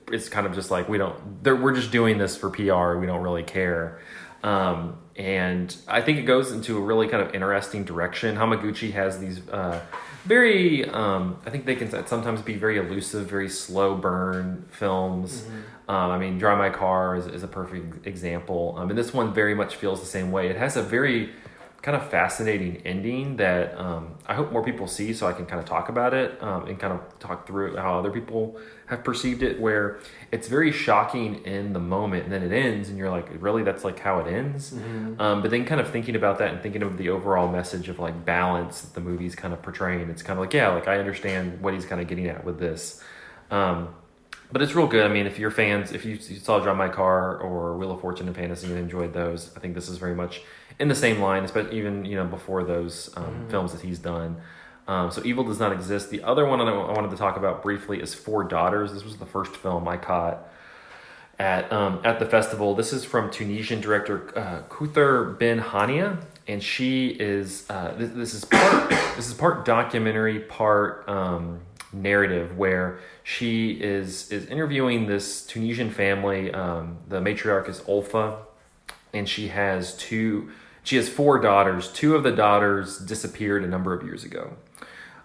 Speaker 1: is kind of just like we're just doing this for PR. We don't really care. And I think it goes into a really kind of interesting direction. Hamaguchi has these very, I think they can sometimes be very elusive, very slow burn films. Drive My Car is a perfect example. And this one very much feels the same way. It has a very kind of fascinating ending that I hope more people see, so I can kind of talk about it and kind of talk through how other people have perceived it, where it's very shocking in the moment, and then it ends and you're like, really, that's like how it ends? But then kind of thinking about that and thinking of the overall message of like balance that the movie's kind of portraying, it's kind of like, yeah, like I understand what he's kind of getting at with this. But it's real good. I mean, if you're fans, if you saw Drive My Car or Wheel of Fortune and Fantasy and enjoyed those, I think this is very much in the same line, especially even before those films that he's done. So Evil Does Not Exist. The other one I wanted to talk about briefly is Four Daughters. This was the first film I caught at the festival. This is from Tunisian director Kouthar Ben Hania, and she is this is part documentary, part narrative, where she is interviewing this Tunisian family. The matriarch is Olfa, and she has four daughters. Two of the daughters disappeared a number of years ago.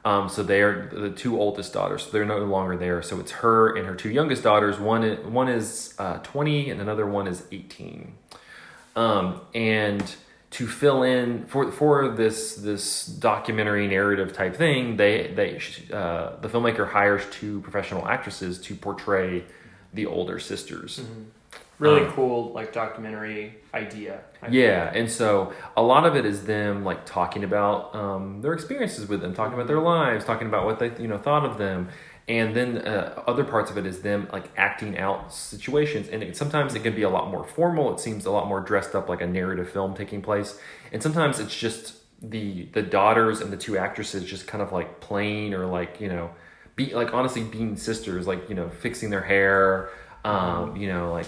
Speaker 1: So they are the two oldest daughters. So they're no longer there. So it's her and her two youngest daughters. One is 20 and another one is 18. And to fill in for this documentary narrative type thing, the filmmaker hires two professional actresses to portray the older sisters.
Speaker 2: Really cool, like documentary idea.
Speaker 1: Yeah, and so a lot of it is them like talking about their experiences with them, talking about their lives, talking about what they thought of them, and then other parts of it is them like acting out situations. And sometimes it can be a lot more formal. It seems a lot more dressed up, like a narrative film taking place, and sometimes it's just the daughters and the two actresses just kind of like playing or like be like honestly being sisters, like fixing their hair. Like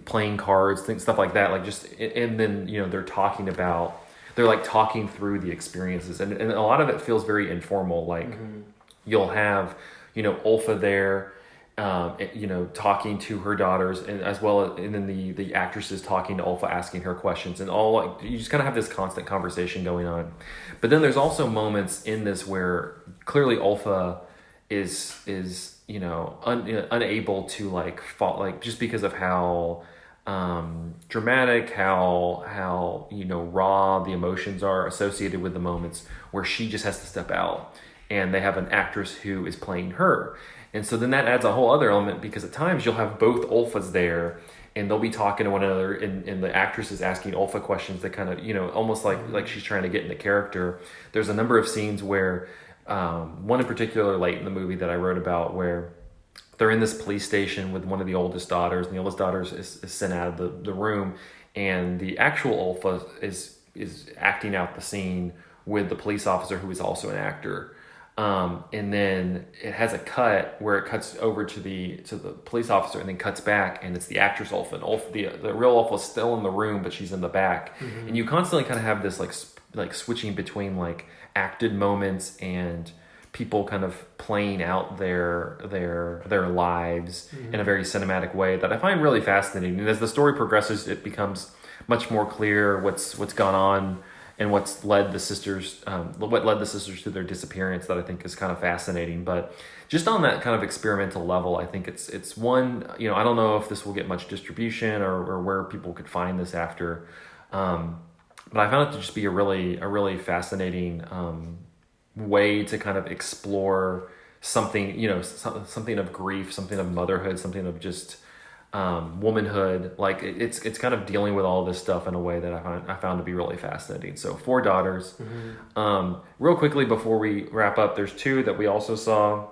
Speaker 1: playing cards, stuff like that. Like just, and then they're like talking through the experiences, and a lot of it feels very informal. Like you'll have Olfa there, talking to her daughters, and as well as, and then the actresses talking to Olfa, asking her questions, and all like you just kind of have this constant conversation going on. But then there's also moments in this where clearly Olfa is unable to like fall, like just because of how dramatic, how raw the emotions are associated with the moments, where she just has to step out and they have an actress who is playing her. And so then that adds a whole other element, because at times you'll have both Olfas there, and they'll be talking to one another, and the actress is asking Olfa questions that kind of, almost like she's trying to get into character. There's a number of scenes where, one in particular late in the movie that I wrote about, where they're in this police station with one of the oldest daughters, and the oldest daughter is sent out of the room, and the actual Olfa is acting out the scene with the police officer, who is also an actor. And then it has a cut where it cuts over to the police officer, and then cuts back, and it's the actress Olfa. And Olfa, the real Olfa is still in the room, but she's in the back. Mm-hmm. And you constantly kind of have this like switching between like acted moments and people kind of playing out their lives mm-hmm. in a very cinematic way that I find really fascinating. And as the story progresses, it becomes much more clear what's gone on and what led the sisters to their disappearance, that I think is kind of fascinating. But just on that kind of experimental level, I think it's one, I don't know if this will get much distribution or where people could find this after, but I found it to just be a really fascinating way to kind of explore something, something of grief, something of motherhood, something of just womanhood. Like it's kind of dealing with all this stuff in a way that I found to be really fascinating. So 4 daughters. Mm-hmm. Real quickly before we wrap up, there's 2 that we also saw,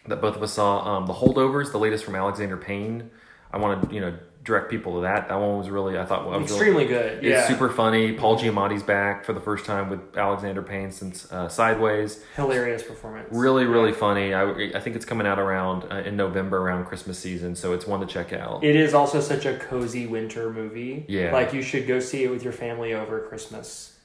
Speaker 1: that both of us saw. The Holdovers, the latest from Alexander Payne. I want to direct people to that. That one was really, I thought, was
Speaker 2: extremely good.
Speaker 1: It's super funny. Paul Giamatti's back for the first time with Alexander Payne since Sideways.
Speaker 2: Hilarious performance.
Speaker 1: Really funny. I think it's coming out around in November, around Christmas season, so it's one to check out.
Speaker 2: It is also such a cozy winter movie.
Speaker 1: Yeah.
Speaker 2: Like, you should go see it with your family over Christmas.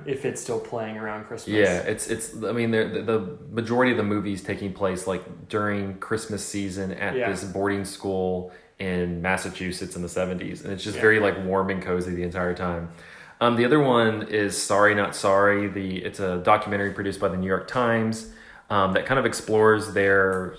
Speaker 2: If it's still playing around Christmas.
Speaker 1: Yeah, it's. I mean, the majority of the movie's taking place like during Christmas season at this boarding school in Massachusetts in the 70s, and it's just very like warm and cozy the entire time. The other one is Sorry Not Sorry. It's a documentary produced by the New York Times that kind of explores their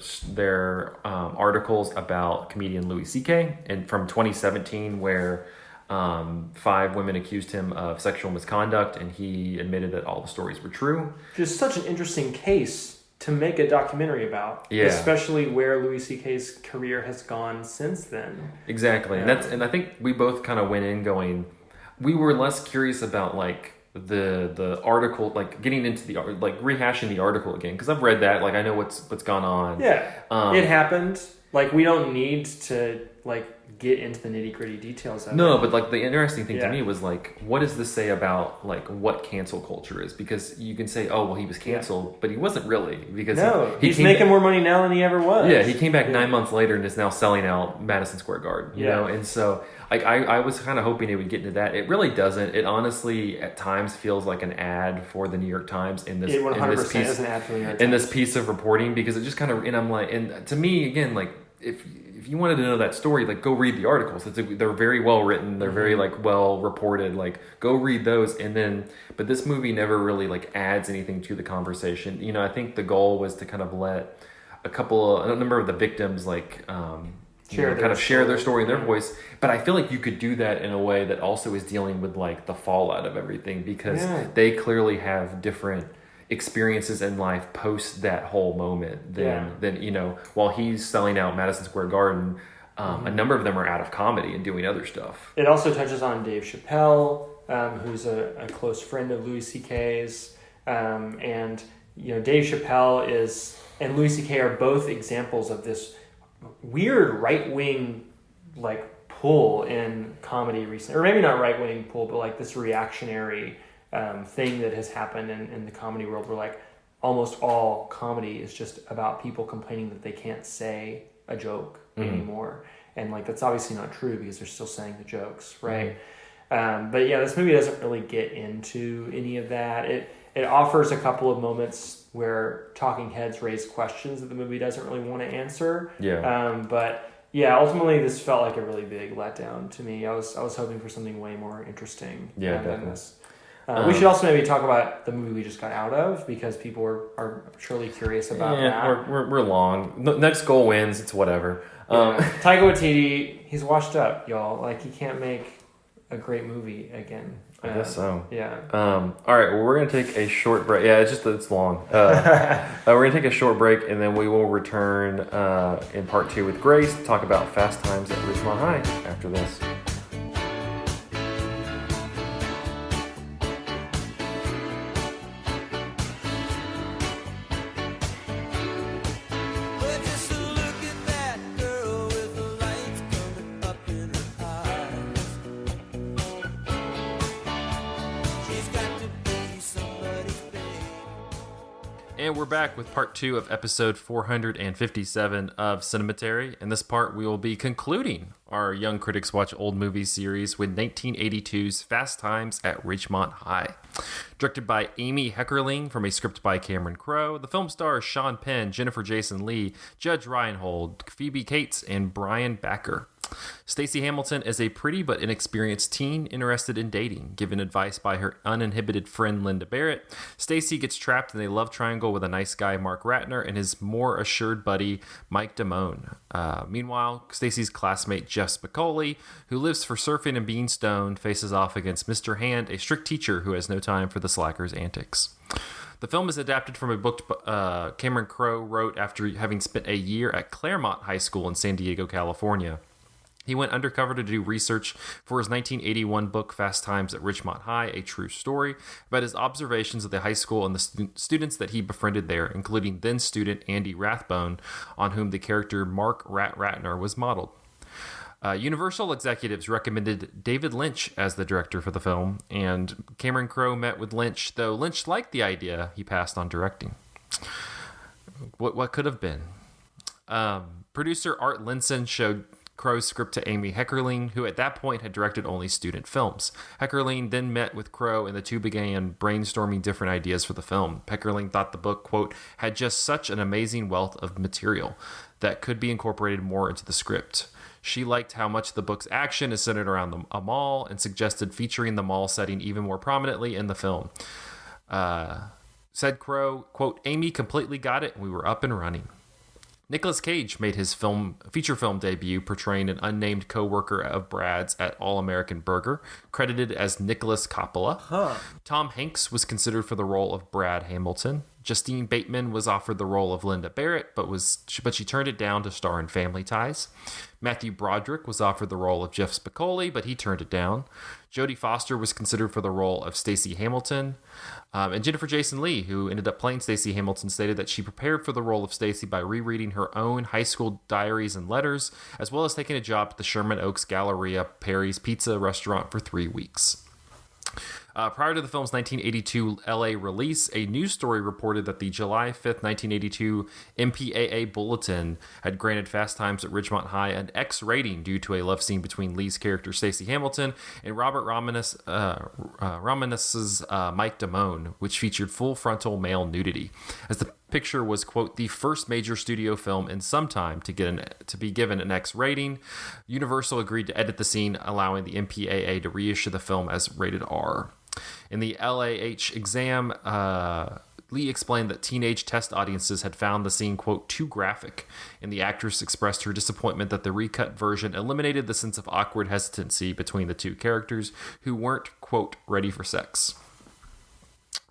Speaker 1: articles about comedian Louis C.K. and from 2017, where 5 women accused him of sexual misconduct, and he admitted that all the stories were true.
Speaker 2: Just such an interesting case to make a documentary about, especially where Louis C.K.'s career has gone since then.
Speaker 1: Exactly, and I think we both kind of went in going, we were less curious about like the article, like getting into the like rehashing the article again, because I've read that, like I know what's gone on.
Speaker 2: It happened. Like, we don't need to like get into the nitty-gritty details of it.
Speaker 1: No, but like the interesting thing to me was like, what does this say about like what cancel culture is? Because you can say, oh well, he was canceled, but he wasn't really, because
Speaker 2: he's making more money now than he ever was.
Speaker 1: Yeah, he came back 9 months later and is now selling out Madison Square Garden. You know, and so like I was kind of hoping it would get into that. It really doesn't. It honestly at times feels like an ad for the New York Times in this.
Speaker 2: It 100% piece, is an ad for the New York Times.
Speaker 1: In this piece of reporting, because it just kind of, and I'm like, and to me again, like if you wanted to know that story, like go read the articles. They're very well written. They're very like well reported. Like go read those, and then. But this movie never really like adds anything to the conversation. I think the goal was to kind of let a number of the victims like share their story in their voice. But I feel like you could do that in a way that also is dealing with like the fallout of everything, because they clearly have different experiences in life post that whole moment than while he's selling out Madison Square Garden, a number of them are out of comedy and doing other stuff.
Speaker 2: It also touches on Dave Chappelle, who's a close friend of Louis C.K.'s, and Dave Chappelle and Louis C.K. are both examples of this weird right-wing like pull in comedy recently, or maybe not right-wing pull, but like this reactionary thing that has happened in the comedy world, where like almost all comedy is just about people complaining that they can't say a joke anymore, and like that's obviously not true because they're still saying the jokes, right? But this movie doesn't really get into any of that. It offers a couple of moments where talking heads raise questions that the movie doesn't really want to answer. But ultimately this felt like a really big letdown to me. I was hoping for something way more interesting than this. We should also maybe talk about the movie we just got out of, because people are surely curious about that.
Speaker 1: We're long. Next goal wins. It's whatever.
Speaker 2: Taika Waititi, he's washed up, y'all. Like, he can't make a great movie again.
Speaker 1: I guess so.
Speaker 2: Yeah.
Speaker 1: All right. Well, we're gonna take a short break. Yeah, it's long. We're gonna take a short break, and then we will return in part 2 with Grace to talk about Fast Times at Ridgemont High after this. And we're back with part 2 of episode 457 of Cinematary. In this part, we will be concluding our Young Critics Watch Old Movies series with 1982's Fast Times at Ridgemont High. Directed by Amy Heckerling from a script by Cameron Crowe, the film stars Sean Penn, Jennifer Jason Leigh, Judge Reinhold, Phoebe Cates, and Brian Backer. Stacey Hamilton is a pretty but inexperienced teen interested in dating. Given advice by her uninhibited friend Linda Barrett, Stacey gets trapped in a love triangle with a nice guy Mark Ratner and his more assured buddy Mike Damone. Meanwhile, Stacey's classmate Jeff Spicoli, who lives for surfing and being stoned, faces off against Mr. Hand, a strict teacher who has no time for the slacker's antics. The film is adapted from a book Cameron Crowe wrote after having spent a year at Claremont High School in San Diego, California. He went undercover to do research for his 1981 book, Fast Times at Ridgemont High, a true story, about his observations of the high school and the students that he befriended there, including then-student Andy Rathbone, on whom the character Mark Ratner was modeled. Universal executives recommended David Lynch as the director for the film, and Cameron Crowe met with Lynch. Though Lynch liked the idea, he passed on directing. What could have been? Producer Art Linson showed Crowe's script to Amy Heckerling, who at that point had directed only student films. Heckerling then met with Crowe, and the two began brainstorming different ideas for the film. Heckerling thought the book, quote, had just such an amazing wealth of material that could be incorporated more into the script. She liked how much the book's action is centered around a mall and suggested featuring the mall setting even more prominently in the film. Said Crowe, quote, Amy completely got it, and we were up and running. Nicolas Cage made his feature film debut portraying an unnamed co-worker of Brad's at All American Burger, credited as Nicholas Coppola. Tom Hanks was considered for the role of Brad Hamilton. Justine Bateman was offered the role of Linda Barrett, but she turned it down to star in Family Ties. Matthew Broderick was offered the role of Jeff Spicoli, but he turned it down. Jodie Foster was considered for the role of Stacey Hamilton. And Jennifer Jason Leigh, who ended up playing Stacey Hamilton, stated that she prepared for the role of Stacey by rereading her own high school diaries and letters, as well as taking a job at the Sherman Oaks Galleria Perry's Pizza restaurant for 3 weeks. Prior to the film's 1982 LA release, a news story reported that the July 5th, 1982 MPAA Bulletin had granted Fast Times at Ridgemont High an X rating due to a love scene between Lee's character Stacey Hamilton and Robert Romanus' Mike Damone, which featured full frontal male nudity. As the picture was, quote, the first major studio film in some time to be given an X rating, Universal agreed to edit the scene, allowing the MPAA to reissue the film as rated R. In the LAH exam, Lee explained that teenage test audiences had found the scene, quote, too graphic, and the actress expressed her disappointment that the recut version eliminated the sense of awkward hesitancy between the two characters who weren't, quote, ready for sex.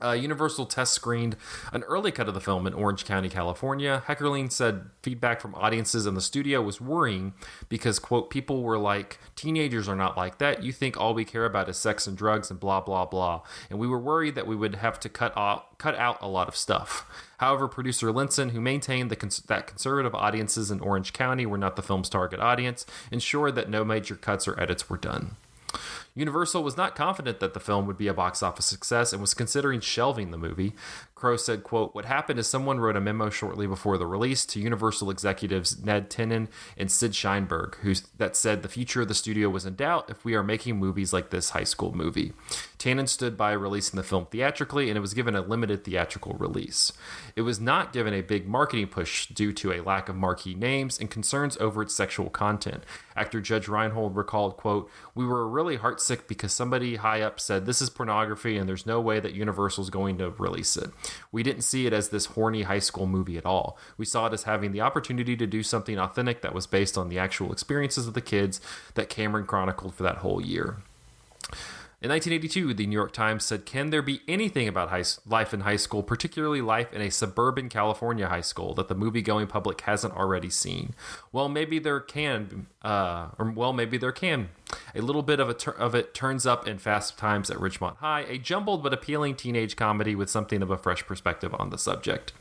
Speaker 1: Universal test screened an early cut of the film in Orange County, California. Heckerling said feedback from audiences in the studio was worrying because, quote, people were like, teenagers are not like that. You think all we care about is sex and drugs and blah, blah, blah. And we were worried that we would have to cut out a lot of stuff. However, producer Linson, who maintained that conservative audiences in Orange County were not the film's target audience, ensured that no major cuts or edits were done. Universal was not confident that the film would be a box office success and was considering shelving the movie. Crowe said, quote, what happened is someone wrote a memo shortly before the release to Universal executives Ned Tinnen and Sid Sheinberg, that said the future of the studio was in doubt if we are making movies like this high school movie. Tannen stood by releasing the film theatrically, and it was given a limited theatrical release. It was not given a big marketing push due to a lack of marquee names and concerns over its sexual content. Actor Judge Reinhold recalled, quote, we were really heartsick because somebody high up said this is pornography and there's no way that Universal's going to release it. We didn't see it as this horny high school movie at all. We saw it as having the opportunity to do something authentic that was based on the actual experiences of the kids that Cameron chronicled for that whole year. In 1982, the New York Times said, "Can there be anything about life in high school, particularly life in a suburban California high school, that the movie-going public hasn't already seen? Well, maybe there can. Maybe there can. A little bit of it turns up in Fast Times at Ridgemont High, a jumbled but appealing teenage comedy with something of a fresh perspective on the subject."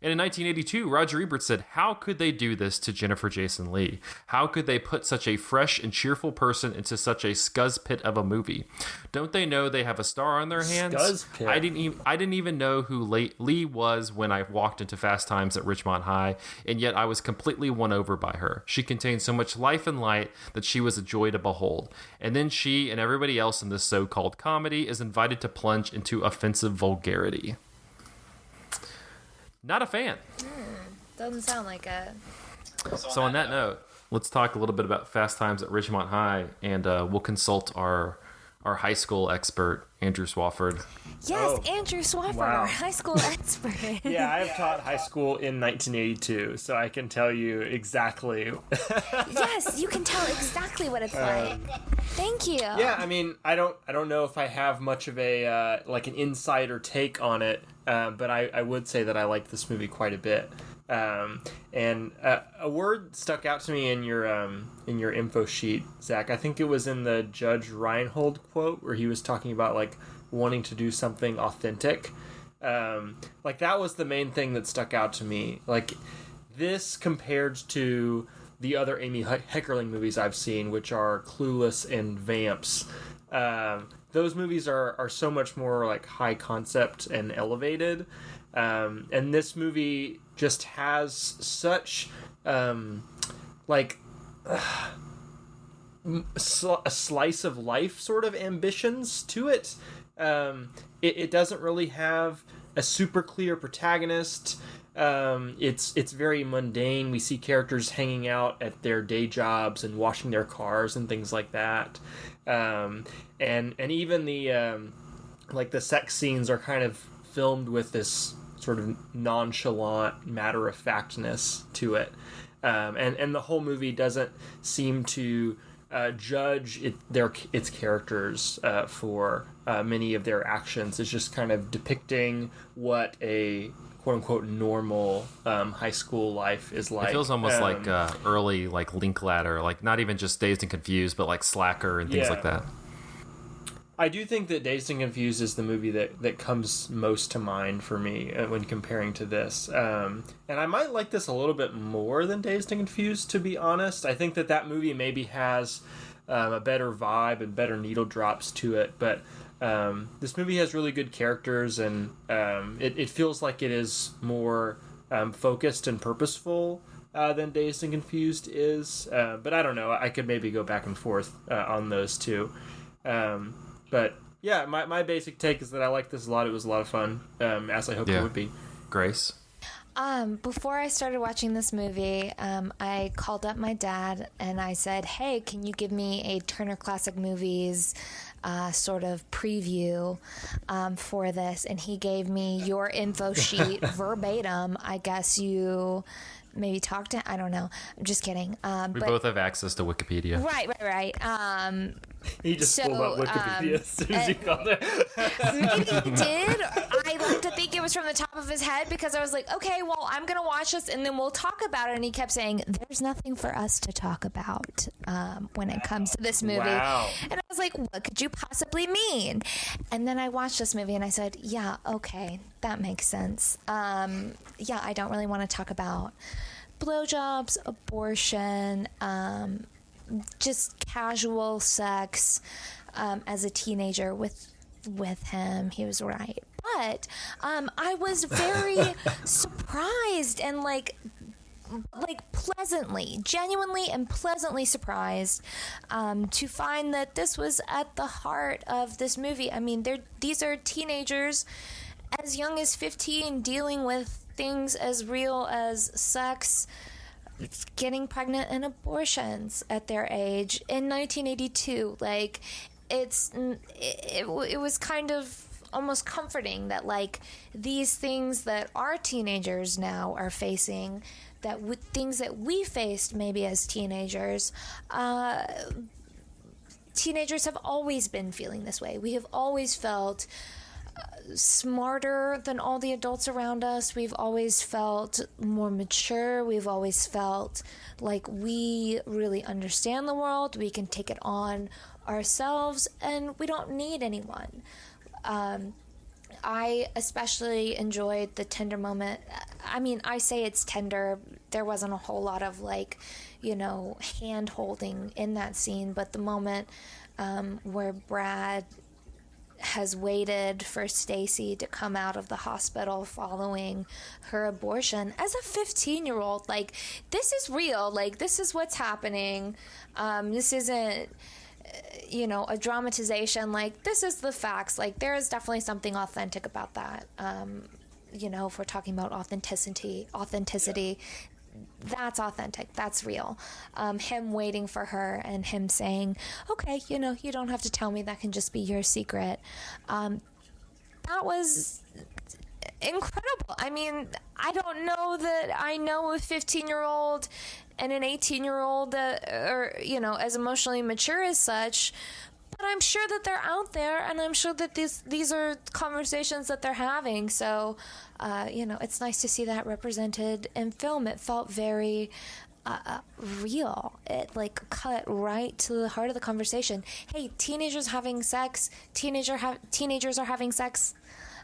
Speaker 1: And in 1982, Roger Ebert said, "How could they do this to Jennifer Jason Leigh? How could they put such a fresh and cheerful person into such a scuzz pit of a movie? Don't they know they have a star on their hands?
Speaker 3: Scuzz pit.
Speaker 1: I didn't even know who Leigh was when I walked into Fast Times at Ridgemont High, and yet I was completely won over by her. She contained so much life and light that she was a joy to behold. And then she and everybody else in this so-called comedy is invited to plunge into offensive vulgarity." Not a fan.
Speaker 4: Doesn't sound like it.
Speaker 1: So on that note, let's talk a little bit about Fast Times at Ridgemont High, and we'll consult our high school expert, Andrew Swafford.
Speaker 4: Yes, Andrew Swafford,
Speaker 3: wow.
Speaker 4: our high school expert.
Speaker 3: Yeah, I've taught high school in 1982, so I can tell you exactly.
Speaker 4: Yes, you can tell exactly what it's like. Thank you.
Speaker 3: Yeah, I mean, I don't know if I have much of a like an insider take on it, but I would say that I like this movie quite a bit. And a word stuck out to me in your info sheet, Zach. I think it was in the Judge Reinhold quote where he was talking about like wanting to do something authentic. Like that was the main thing that stuck out to me. Like this compared to the other Amy Heckerling movies I've seen, which are Clueless and Vamps. Those movies are so much more like high concept and elevated. And this movie just has such a slice of life sort of ambitions to it. It doesn't really have a super clear protagonist. It's very mundane. We see characters hanging out at their day jobs and washing their cars and things like that. And even the sex scenes are kind of filmed with this sort of nonchalant matter-of-factness to it. And the whole movie doesn't seem to judge its characters for many of their actions. It's just kind of depicting what a quote-unquote normal high school life is like.
Speaker 1: It feels almost like early like Linklater, like not even just Dazed and Confused, but like Slacker and things like that.
Speaker 3: I do think that Dazed and Confused is the movie that comes most to mind for me when comparing to this. And I might like this a little bit more than Dazed and Confused, to be honest. I think that movie maybe has a better vibe and better needle drops to it. But this movie has really good characters, and it feels like it is more focused and purposeful than Dazed and Confused is. But I don't know. I could maybe go back and forth on those two. But yeah, my basic take is that I like this a lot. It was a lot of fun, as I hoped it would be.
Speaker 1: Grace?
Speaker 4: Before I started watching this movie, I called up my dad and I said, "Hey, can you give me a Turner Classic Movies sort of preview for this?" And he gave me your info sheet verbatim. I guess you maybe talked to, I don't know. I'm just kidding.
Speaker 1: We both have access to Wikipedia.
Speaker 4: Right.
Speaker 3: He just pulled up Wikipedia as soon as you called it.
Speaker 4: Maybe he did. I like to think it was from the top of his head because I was like, okay, well, I'm going to watch this and then we'll talk about it. And he kept saying, "There's nothing for us to talk about when it comes to this movie."
Speaker 3: Wow.
Speaker 4: And I was like, what could you possibly mean? And then I watched this movie and I said, yeah, okay, that makes sense. Yeah, I don't really want to talk about blowjobs, abortion, just casual sex as a teenager with him. He was right. But I was very surprised and like genuinely and pleasantly surprised to find that this was at the heart of this movie. I mean, these are teenagers as young as 15 dealing with things as real as sex, getting pregnant, and abortions at their age in 1982. Like, it was kind of almost comforting that like these things that our teenagers now are facing, things that we faced maybe as teenagers, teenagers have always been feeling this way. We have always felt smarter than all the adults around us. We've always felt more mature. We've always felt like we really understand the world. We can take it on ourselves, and we don't need anyone. I especially enjoyed the tender moment. I mean, I say it's tender. There wasn't a whole lot of hand holding in that scene, but the moment where Brad has waited for Stacy to come out of the hospital following her abortion as a 15-year-old, this is real. This is what's happening. This isn't a dramatization. This is the facts. There is definitely something authentic about that. If we're talking about authenticity, that's authentic. That's real. Him waiting for her and him saying, okay, you don't have to tell me. That can just be your secret. That was incredible. I mean, I don't know that I know a 15-year-old and an 18-year-old are, as emotionally mature as such, but I'm sure that they're out there, and I'm sure that these are conversations that they're having. So, it's nice to see that represented in film. It felt very real. It cut right to the heart of the conversation. Hey, teenagers having sex. Teenagers are having sex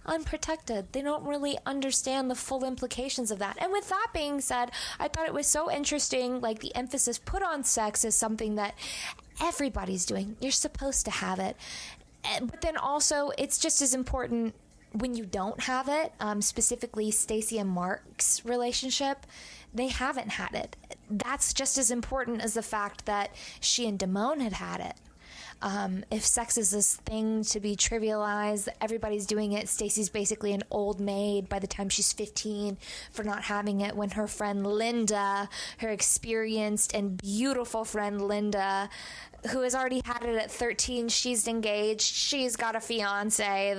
Speaker 4: unprotected. They don't really understand the full implications of that. And with that being said, I thought it was so interesting, the emphasis put on sex is something that everybody's doing. You're supposed to have it. But then also, it's just as important when you don't have it, specifically Stacy and Mark's relationship. They haven't had it. That's just as important as the fact that she and Damone had it. If sex is this thing to be trivialized, everybody's doing it. Stacy's basically an old maid by the time she's 15 for not having it, when her friend Linda, her experienced and beautiful friend Linda, who has already had it at 13, she's engaged. She's got a fiance.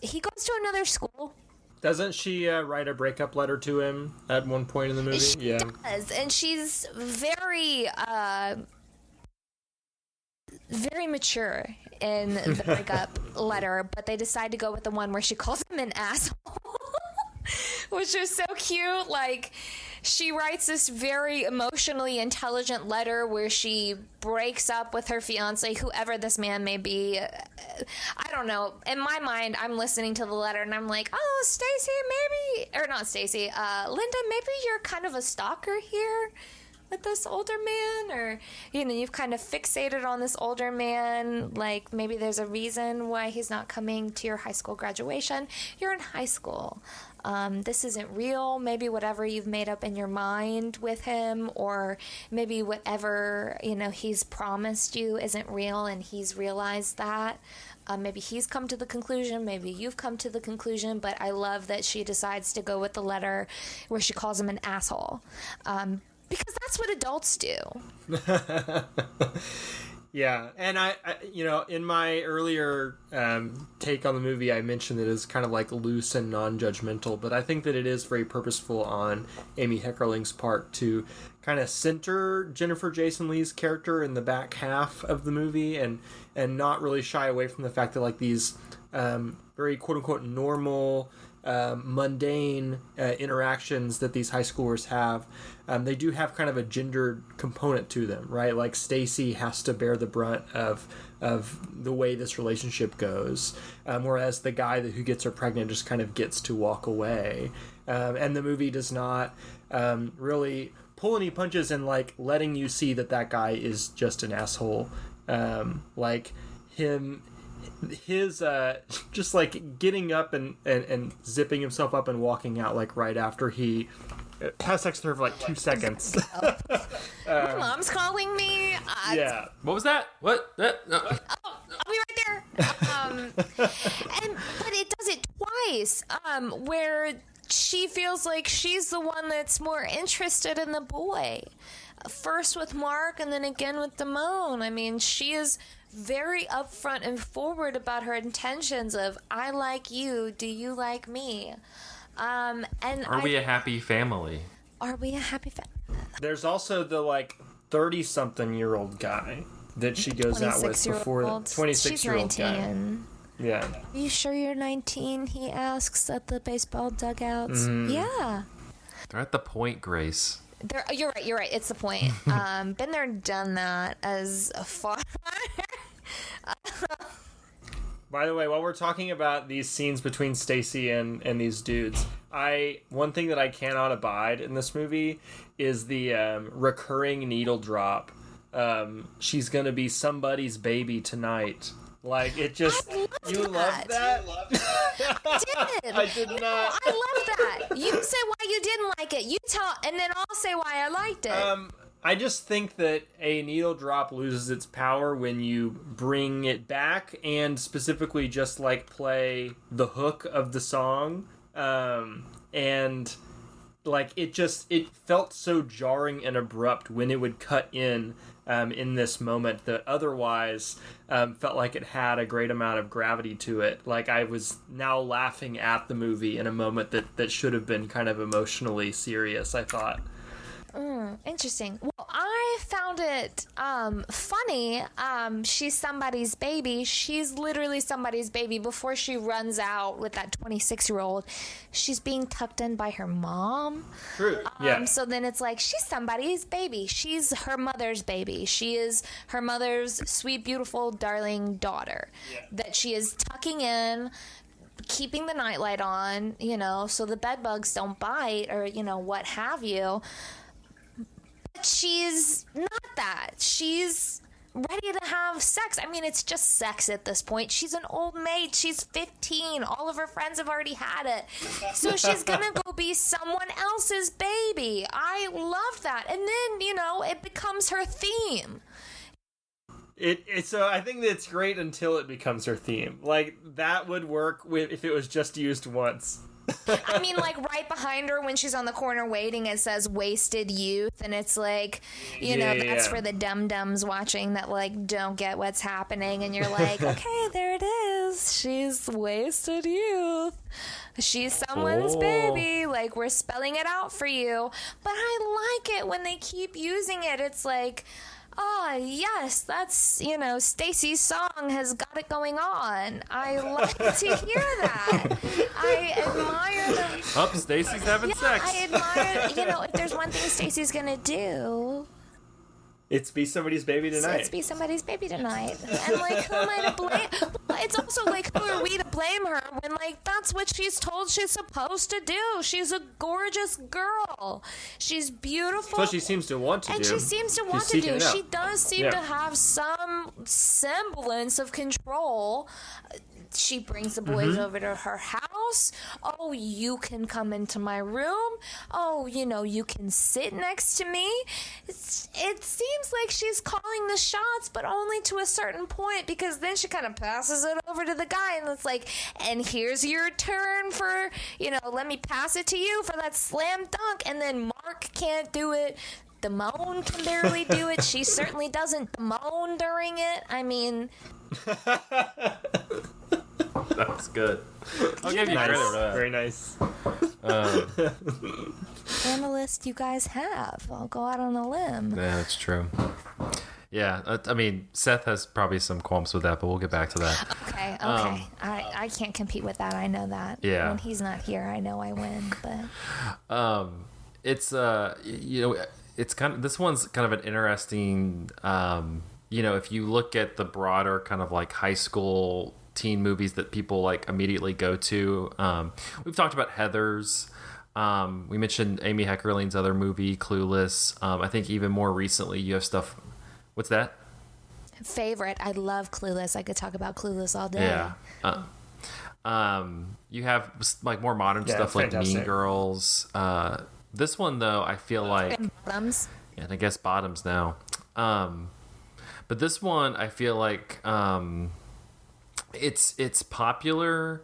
Speaker 4: He goes to another school.
Speaker 3: Doesn't she write a breakup letter to him at one point in the movie?
Speaker 4: She does, and she's very, very mature in the breakup letter, but they decide to go with the one where she calls him an asshole, which is so cute. She writes this very emotionally intelligent letter where she breaks up with her fiance, whoever this man may be. I don't know. In my mind, I'm listening to the letter and I'm like, oh, Stacy, maybe, or not Stacy, Linda, maybe you're kind of a stalker here with this older man, or, you've kind of fixated on this older man. Maybe there's a reason why he's not coming to your high school graduation. You're in high school. This isn't real. Maybe whatever you've made up in your mind with him, or maybe whatever, he's promised you isn't real and he's realized that. Maybe he's come to the conclusion, maybe you've come to the conclusion, but I love that she decides to go with the letter where she calls him an asshole. Because that's what adults do.
Speaker 3: Yeah, and I in my earlier take on the movie, I mentioned that it's kind of loose and non-judgmental, but I think that it is very purposeful on Amy Heckerling's part to kind of center Jennifer Jason Leigh's character in the back half of the movie, and not really shy away from the fact that these very quote-unquote normal, mundane interactions that these high schoolers have, they do have kind of a gendered component to them, right? Stacy has to bear the brunt of the way this relationship goes, whereas the guy who gets her pregnant just kind of gets to walk away. And the movie does not really pull any punches in letting you see that guy is just an asshole. His just getting up and zipping himself up and walking out right after he has sex with her for 2 seconds.
Speaker 4: My mom's calling me.
Speaker 3: Yeah.
Speaker 1: What was that? What? That? No.
Speaker 4: I'll be right there. But it does it twice, where she feels like she's the one that's more interested in the boy. First with Mark and then again with Damone. I mean, she is very upfront and forward about her intentions of, I like you, do you like me? And
Speaker 1: Are we a happy family?
Speaker 4: Are we a happy family?
Speaker 3: There's also the 30-something-year-old guy that she goes out with before 26-year-old guy. Yeah.
Speaker 4: Are you sure you're 19? He asks at the baseball dugouts. Yeah.
Speaker 1: They're at the point, Grace.
Speaker 4: You're right. It's the point. Been there, done that as a father.
Speaker 3: By the way, while we're talking about these scenes between Stacy and these dudes, one thing that I cannot abide in this movie is the recurring needle drop. She's gonna be somebody's baby tonight. Like, it just... You loved that?
Speaker 4: I did.
Speaker 3: I did not.
Speaker 4: I love that. You say why you didn't like it. You tell, and then I'll say why I liked it.
Speaker 3: I just think that a needle drop loses its power when you bring it back and specifically just, like, play the hook of the song. And, like, it felt so jarring and abrupt when it would cut in this moment that otherwise felt like it had a great amount of gravity to it. Like, I was now laughing at the movie in a moment that should have been kind of emotionally serious, I thought.
Speaker 4: Interesting. Well, I found it funny. She's somebody's baby. She's literally somebody's baby. Before she runs out with that 26-year-old, she's being tucked in by her mom.
Speaker 3: True. Yeah.
Speaker 4: So then it's like, she's somebody's baby. She's her mother's baby. She is her mother's sweet, beautiful, darling daughter that she is tucking in, keeping the nightlight on, so the bed bugs don't bite or, what have you. She's not that. She's ready to have sex. I mean, it's just sex at this point. She's an old maid. She's 15. All of her friends have already had it. So she's going to go be someone else's baby. I love that. And then, it becomes her theme.
Speaker 3: So I think that's great until it becomes her theme. Like, that would work if it was just used once.
Speaker 4: I mean, like, right behind her when she's on the corner waiting, it says wasted youth, and it's like, that's for the dum-dums watching that, like, don't get what's happening, and you're like, okay, there it is. She's wasted youth. She's someone's baby. Like, we're spelling it out for you. But I like it when they keep using it. It's like, yes, that's, Stacy's song has got it going on. I like to hear that. I admire them.
Speaker 1: Oh, Stacy's having sex.
Speaker 4: I admire, if there's one thing Stacy's going to do,
Speaker 3: it's be somebody's baby tonight.
Speaker 4: It's be somebody's baby tonight. And, like, who am I to blame? It's also, like, who are we to blame her when, like, that's what she's told she's supposed to do. She's a gorgeous girl. She's beautiful.
Speaker 3: So she seems to want to do.
Speaker 4: And she seems to want to do. She does seem to have some semblance of control. She brings the boys over to her house. Oh, you can come into my room. Oh, you can sit next to me. It seems like she's calling the shots, but only to a certain point, because then she kind of passes it over to the guy, and it's like, and here's your turn for, let me pass it to you for that slam dunk. And then Mark can't do it. Damone can barely do it. She certainly doesn't moan during it. I mean...
Speaker 1: That's good. I'll give you credit for that.
Speaker 3: Very nice.
Speaker 4: Analyst you guys have. I'll go out on a limb.
Speaker 1: Yeah, that's true. Yeah, I mean, Seth has probably some qualms with that, but we'll get back to that.
Speaker 4: Okay. I can't compete with that. I know that.
Speaker 1: Yeah.
Speaker 4: When he's not here, I know I win. But
Speaker 1: it's it's kind of, this one's kind of an interesting. If you look at the broader kind of like high school teen movies that people like immediately go to, we've talked about Heathers. We mentioned Amy Heckerling's other movie, Clueless. I think even more recently you have stuff. What's that?
Speaker 4: Favorite. I love Clueless. I could talk about Clueless all day.
Speaker 1: Yeah. You have like more modern stuff like Mean Girls. This one though, I feel like
Speaker 4: Bottoms.
Speaker 1: Yeah, and I guess Bottoms now. But this one, I feel like it's popular,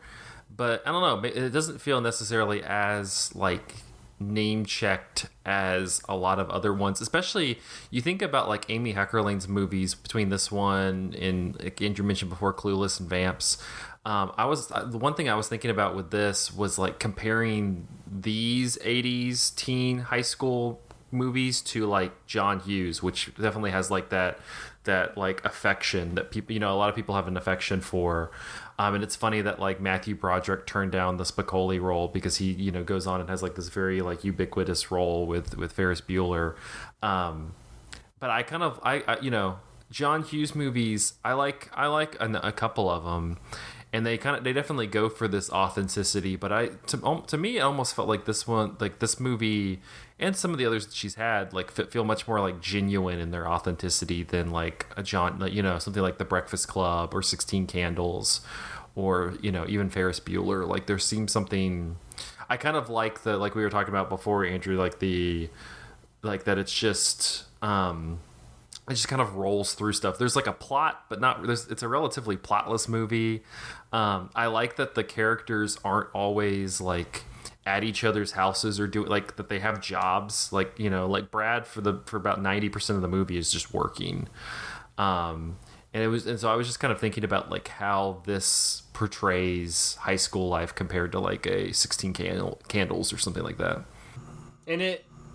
Speaker 1: but I don't know. It doesn't feel necessarily as like name checked as a lot of other ones. Especially you think about like Amy Heckerling's movies between this one and like Andrew mentioned before, Clueless and Vamps. The one thing I was thinking about with this was like comparing these 80s teen high school movies to like John Hughes, which definitely has like that like affection that people, a lot of people have an affection for. And it's funny that like Matthew Broderick turned down the Spicoli role because he, goes on and has like this very like ubiquitous role with Ferris Bueller. But I John Hughes movies, I like a couple of them, and they definitely go for this authenticity. But to me, it almost felt like this movie and some of the others that she's had like feel much more like genuine in their authenticity than like a something like The Breakfast Club or 16 Candles, or even Ferris Bueller. Like there seems something. I kind of like the, like we were talking about before, Andrew, like that it's just. It just kind of rolls through stuff. There's like a plot, but it's a relatively plotless movie. I like that the characters aren't always like at each other's houses or like that they have jobs. Like, like Brad for about 90% of the movie is just working. And so I was just kind of thinking about like how this portrays high school life compared to like a 16 Candles or something like that.
Speaker 3: And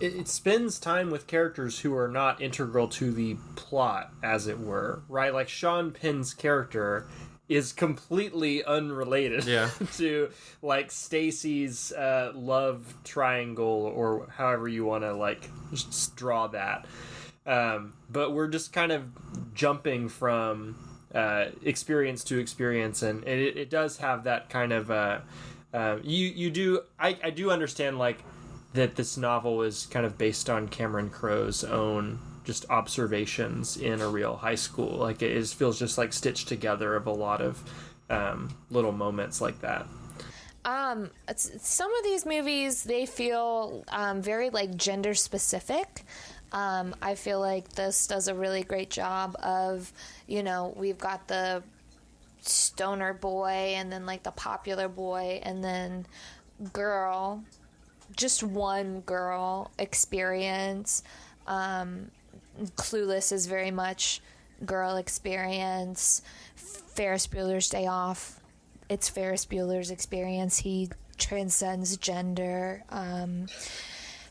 Speaker 3: it spends time with characters who are not integral to the plot, as it were, right? Like Sean Penn's character is completely unrelated to like Stacy's love triangle, or however you want to like just draw that. But we're just kind of jumping from experience to experience, and it does have that kind of I do understand like that this novel is kind of based on Cameron Crowe's own just observations in a real high school. Like it feels just like stitched together of a lot of little moments like that.
Speaker 4: Some of these movies, they feel very like gender specific. I feel like this does a really great job of, we've got the stoner boy and then like the popular boy and then girl, just one girl experience. Clueless is very much girl experience. Ferris Bueller's Day Off, it's Ferris Bueller's experience. He transcends gender.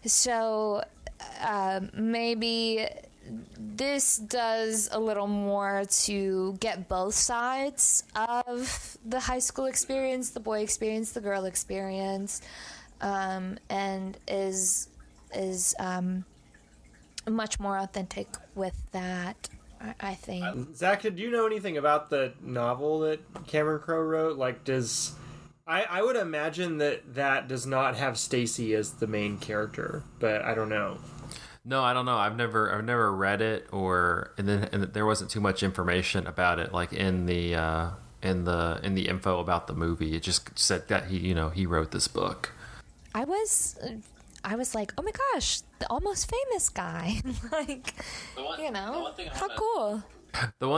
Speaker 4: So maybe this does a little more to get both sides of the high school experience, the boy experience, the girl experience. And is much more authentic with that, I think.
Speaker 3: Zach, do you know anything about the novel that Cameron Crowe wrote? Like, I would imagine that does not have Stacy as the main character, but I don't know.
Speaker 1: No, I don't know. I've never read it, and there wasn't too much information about it, like in the info about the movie. It just said that he wrote this book.
Speaker 4: I was like, oh my gosh, the Almost Famous guy. Like, how cool.
Speaker 1: The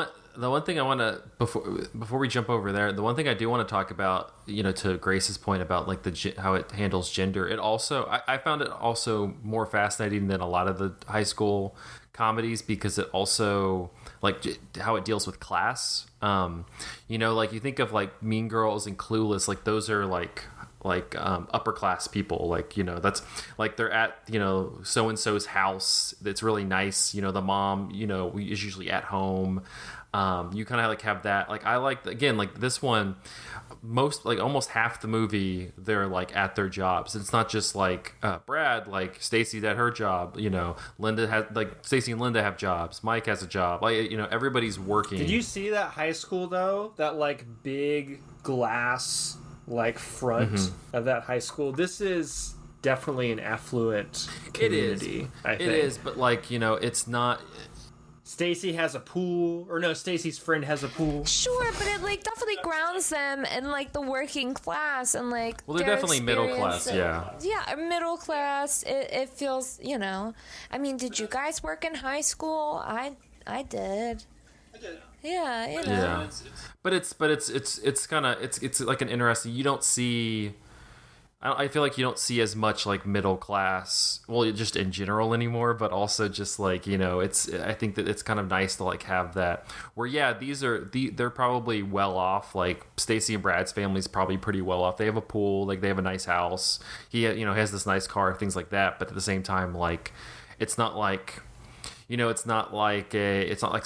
Speaker 1: one thing I want to, before we jump over there, the one thing I do want to talk about, to Grace's point about like how it handles gender. It also, I found it also more fascinating than a lot of the high school comedies, because it also like how it deals with class. Like you think of like Mean Girls and Clueless, like those are like upper class people, like that's like they're at so and so's house that's really nice, the mom is usually at home. You kind of like have that, like I like, again, like this one, almost half the movie they're like at their jobs. It's not just like Brad, like Stacy's at her job, Linda has, like Stacy and Linda have jobs, Mike has a job, like everybody's working.
Speaker 3: Did you see that high school though, that like big glass like front of that high school? This is definitely an affluent community.
Speaker 1: It is, but like it's not.
Speaker 3: Stacy has a pool, or no, Stacy's friend has a pool.
Speaker 4: Sure, but it like definitely grounds them in like the working class and like.
Speaker 1: Well, they're definitely middle class, yeah.
Speaker 4: Yeah, middle class. It feels, I mean, did you guys work in high school? I did. Yeah,
Speaker 1: Yeah, but it's kind of it's like an interesting. You don't see. I feel like you don't see as much like middle class, well, just in general anymore, but also just like it's. I think that it's kind of nice to like have that where they're probably well off. Like Stacy and Brad's family's probably pretty well off. They have a pool, like they have a nice house. He has this nice car, things like that. But at the same time, like it's not like, it's not like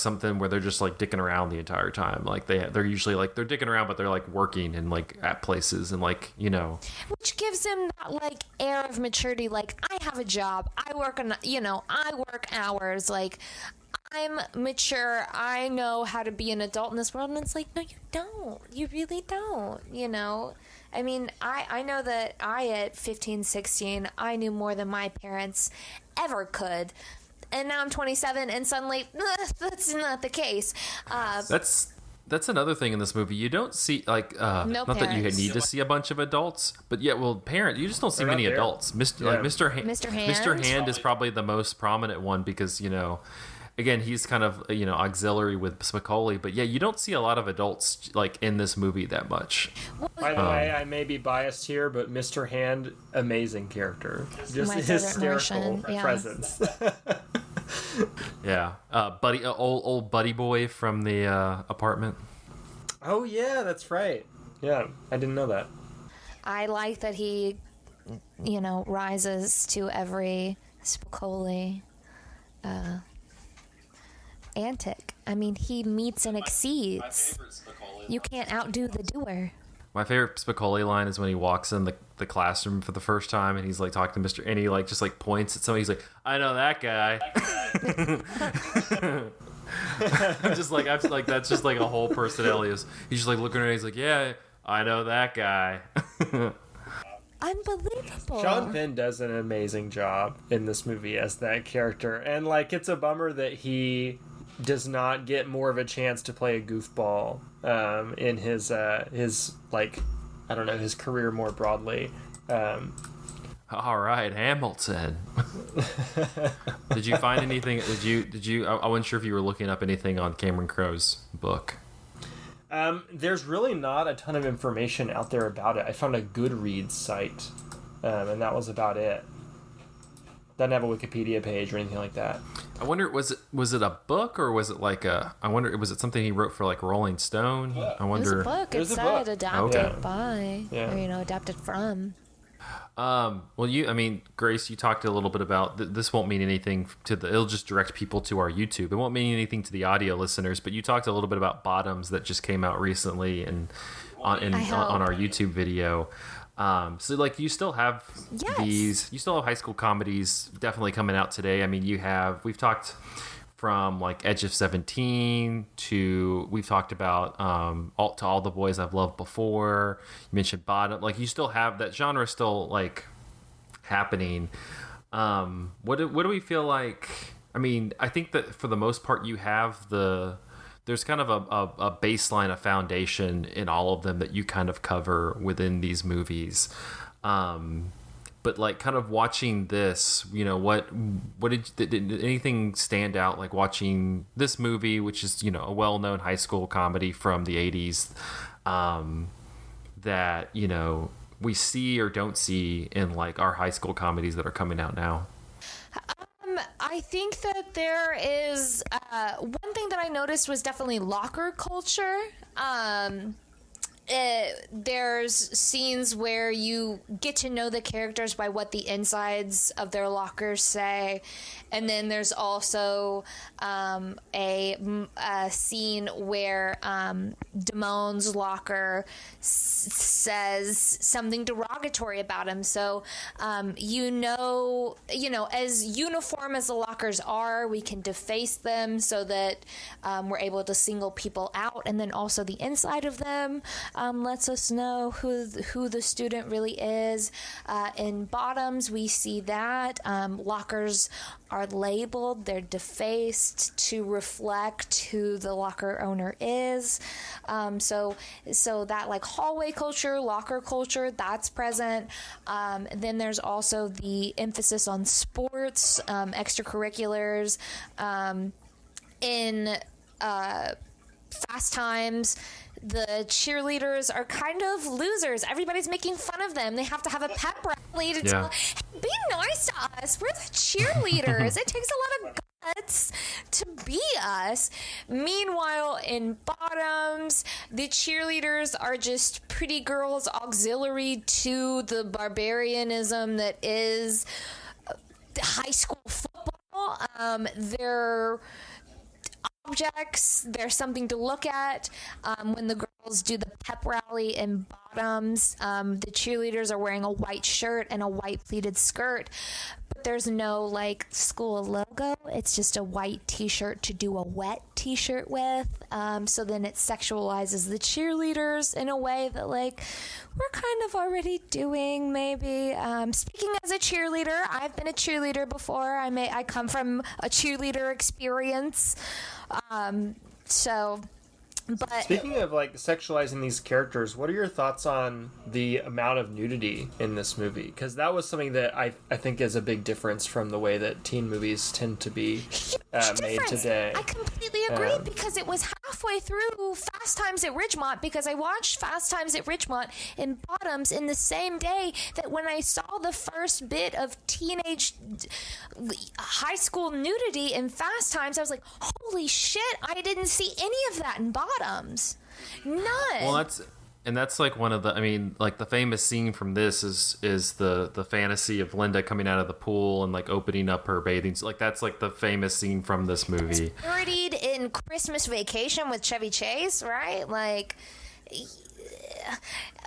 Speaker 1: something where they're just like dicking around the entire time. Like they're usually like they're dicking around, but they're like working and like at places and like,
Speaker 4: which gives him that like air of maturity. Like, I have a job, I work I work hours, like I'm mature, I know how to be an adult in this world. And it's like, no, you don't, you really don't. I mean, I know that I, at 15, 16, I knew more than my parents ever could. And now I'm 27, and suddenly that's not the case.
Speaker 1: That's another thing in this movie. You don't see like
Speaker 4: No
Speaker 1: not that you
Speaker 4: parents.
Speaker 1: need to see a bunch of adults, but parent. You just don't see
Speaker 3: They're not
Speaker 1: many
Speaker 3: there.
Speaker 1: adults. Mr.
Speaker 4: Mr. Hand?
Speaker 1: Mr. Hand is probably the most prominent one because again, he's kind of auxiliary with Spicoli, but you don't see a lot of adults like in this movie that much.
Speaker 3: By the way, I may be biased here, but Mr. Hand, amazing character. Just
Speaker 4: My favorite
Speaker 3: hysterical
Speaker 4: Martian, yeah.
Speaker 3: presence.
Speaker 1: Yeah, buddy, old buddy boy from the apartment.
Speaker 3: Oh yeah, that's right. Yeah, I didn't know that.
Speaker 4: I like that he, rises to every Spicoli antic. I mean, he meets and exceeds. You can't outdo the doer.
Speaker 1: My favorite Spicoli line is when he walks in the classroom for the first time and he's like talking to Mr. and he like just like points at somebody. He's like, I know that guy. I'm like that's just like a whole personality. He's just like looking at it. He's like, yeah, I know that guy.
Speaker 4: Unbelievable.
Speaker 3: Sean Penn does an amazing job in this movie as that character, and like it's a bummer that he does not get more of a chance to play a goofball in his like, I don't know, his career more broadly.
Speaker 1: All right, Hamilton. Did you find anything? Did you? I wasn't sure if you were looking up anything on Cameron Crowe's book.
Speaker 3: There's really not a ton of information out there about it. I found a Goodreads site, and that was about it. Doesn't have a Wikipedia page or anything like that.
Speaker 1: I wonder, was it a book or was it like was it something he wrote for like Rolling Stone? I
Speaker 4: It was
Speaker 1: wonder.
Speaker 4: a book. It
Speaker 3: was a
Speaker 4: said
Speaker 3: book.
Speaker 4: adapted
Speaker 1: Okay.
Speaker 4: by,
Speaker 3: Yeah.
Speaker 4: or, adapted from.
Speaker 1: Well, Grace, you talked a little bit about this. Won't mean anything it'll just direct people to our YouTube. It won't mean anything to the audio listeners, but you talked a little bit about Bottoms that just came out recently and on our YouTube video. So like you still have
Speaker 4: Yes.
Speaker 1: you still have high school comedies definitely coming out today. I mean, we've talked from like Edge of 17 to we've talked about all the boys I've loved before. You mentioned Bottom. Like you still have that genre still like happening. What do we feel like? I mean, I think that for the most part you have there's kind of a baseline, a foundation in all of them that you kind of cover within these movies. But like kind of watching this, what did anything stand out like watching this movie, which is, a well-known high school comedy from the 80s, that, we see or don't see in like our high school comedies that are coming out now?
Speaker 4: I think that there is one thing that I noticed was definitely locker culture. There's scenes where you get to know the characters by what the insides of their lockers say, and then there's also a scene where Damone's locker says something derogatory about him. So as uniform as the lockers are, we can deface them so that we're able to single people out, and then also the inside of them lets us know who the student really is. In Bottoms, we see that lockers are labeled, they're defaced to reflect who the locker owner is. So that like hallway culture, locker culture, that's present. Then there's also the emphasis on sports, extracurriculars. In Fast Times, the cheerleaders are kind of losers. Everybody's making fun of them. They have to have a pep rally to tell, hey, be nice to us. We're the cheerleaders. It takes a lot of guts to be us. Meanwhile, in Bottoms, the cheerleaders are just pretty girls auxiliary to the barbarianism that is high school football. They're objects. There's something to look at. When the girls do the pep rally in Bottoms, the cheerleaders are wearing a white shirt and a white pleated skirt, but there's no like school logo. It's just a white t-shirt to do a wet t-shirt with. So then it sexualizes the cheerleaders in a way that like we're kind of already doing, maybe. Speaking as a cheerleader, I've been a cheerleader before. I come from a cheerleader experience. But
Speaker 3: Speaking of like sexualizing these characters, what are your thoughts on the amount of nudity in this movie? Because that was something that I think is a big difference from the way that teen movies tend to be made today.
Speaker 4: I completely agree, because it was halfway through Fast Times at Ridgemont, because I watched Fast Times at Ridgemont in Bottoms in the same day that when I saw the first bit of teenage high school nudity in Fast Times, I was like, holy shit, I didn't see any of that in Bottoms. None.
Speaker 1: Well, that's like one of the, I mean, like the famous scene from this is the fantasy of Linda coming out of the pool and like opening up her bathing suit. Like that's like the famous scene from this movie.
Speaker 4: Parodied in Christmas Vacation with Chevy Chase, right? Like,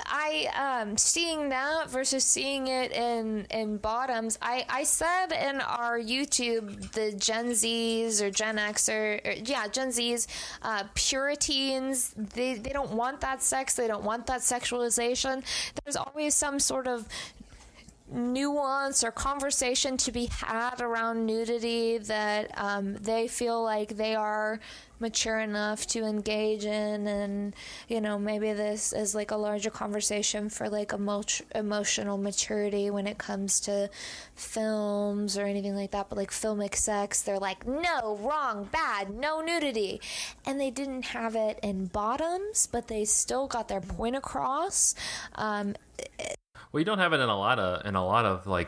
Speaker 4: I seeing that versus seeing it in Bottoms. I said in our YouTube, the Gen Zs or Gen X or Gen Zs, Puritans, they don't want that sex, they don't want that sexualization. There's always some sort of nuance or conversation to be had around nudity that they feel like they are mature enough to engage in, and maybe this is like a larger conversation for like emotional maturity when it comes to films or anything like that. But like filmic sex, they're like, no, wrong, bad, no nudity, and they didn't have it in Bottoms, but they still got their point across.
Speaker 1: Well, you don't have it in a lot of like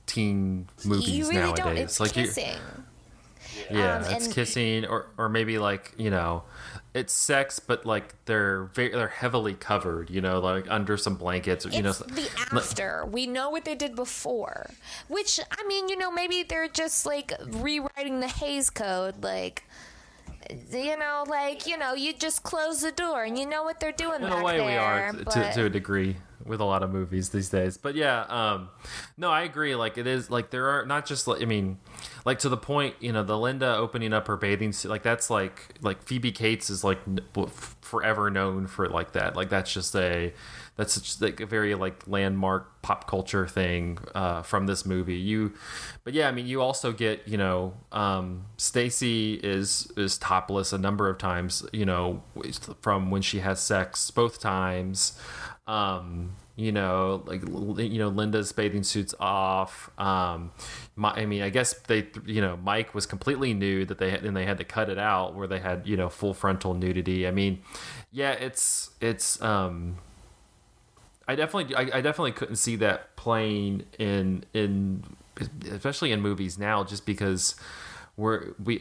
Speaker 1: teen movies
Speaker 4: you really
Speaker 1: nowadays.
Speaker 4: don't. It's
Speaker 1: like
Speaker 4: kissing.
Speaker 1: Yeah, it's
Speaker 4: and
Speaker 1: kissing, or maybe like it's sex, but like they're heavily covered, like under some blankets, or
Speaker 4: it's the after. We know what they did before, which I mean, maybe they're just like rewriting the Hays Code, like. You just close the door and you know what they're doing back there. In a way,
Speaker 1: we are to a degree with a lot of movies these days. But yeah, no, I agree. Like it is like there are not just like, I mean, like to the point, the Linda opening up her bathing suit, like that's like Phoebe Cates is like forever known for like that. Like that's just like a very like landmark pop culture thing from this movie. But yeah, I mean, you also get Stacy is topless a number of times, from when she has sex both times. Linda's bathing suit's off. I guess Mike was completely nude and they had to cut it out where they had full frontal nudity. I mean, yeah, it's. I definitely couldn't see that playing in especially in movies now, just because we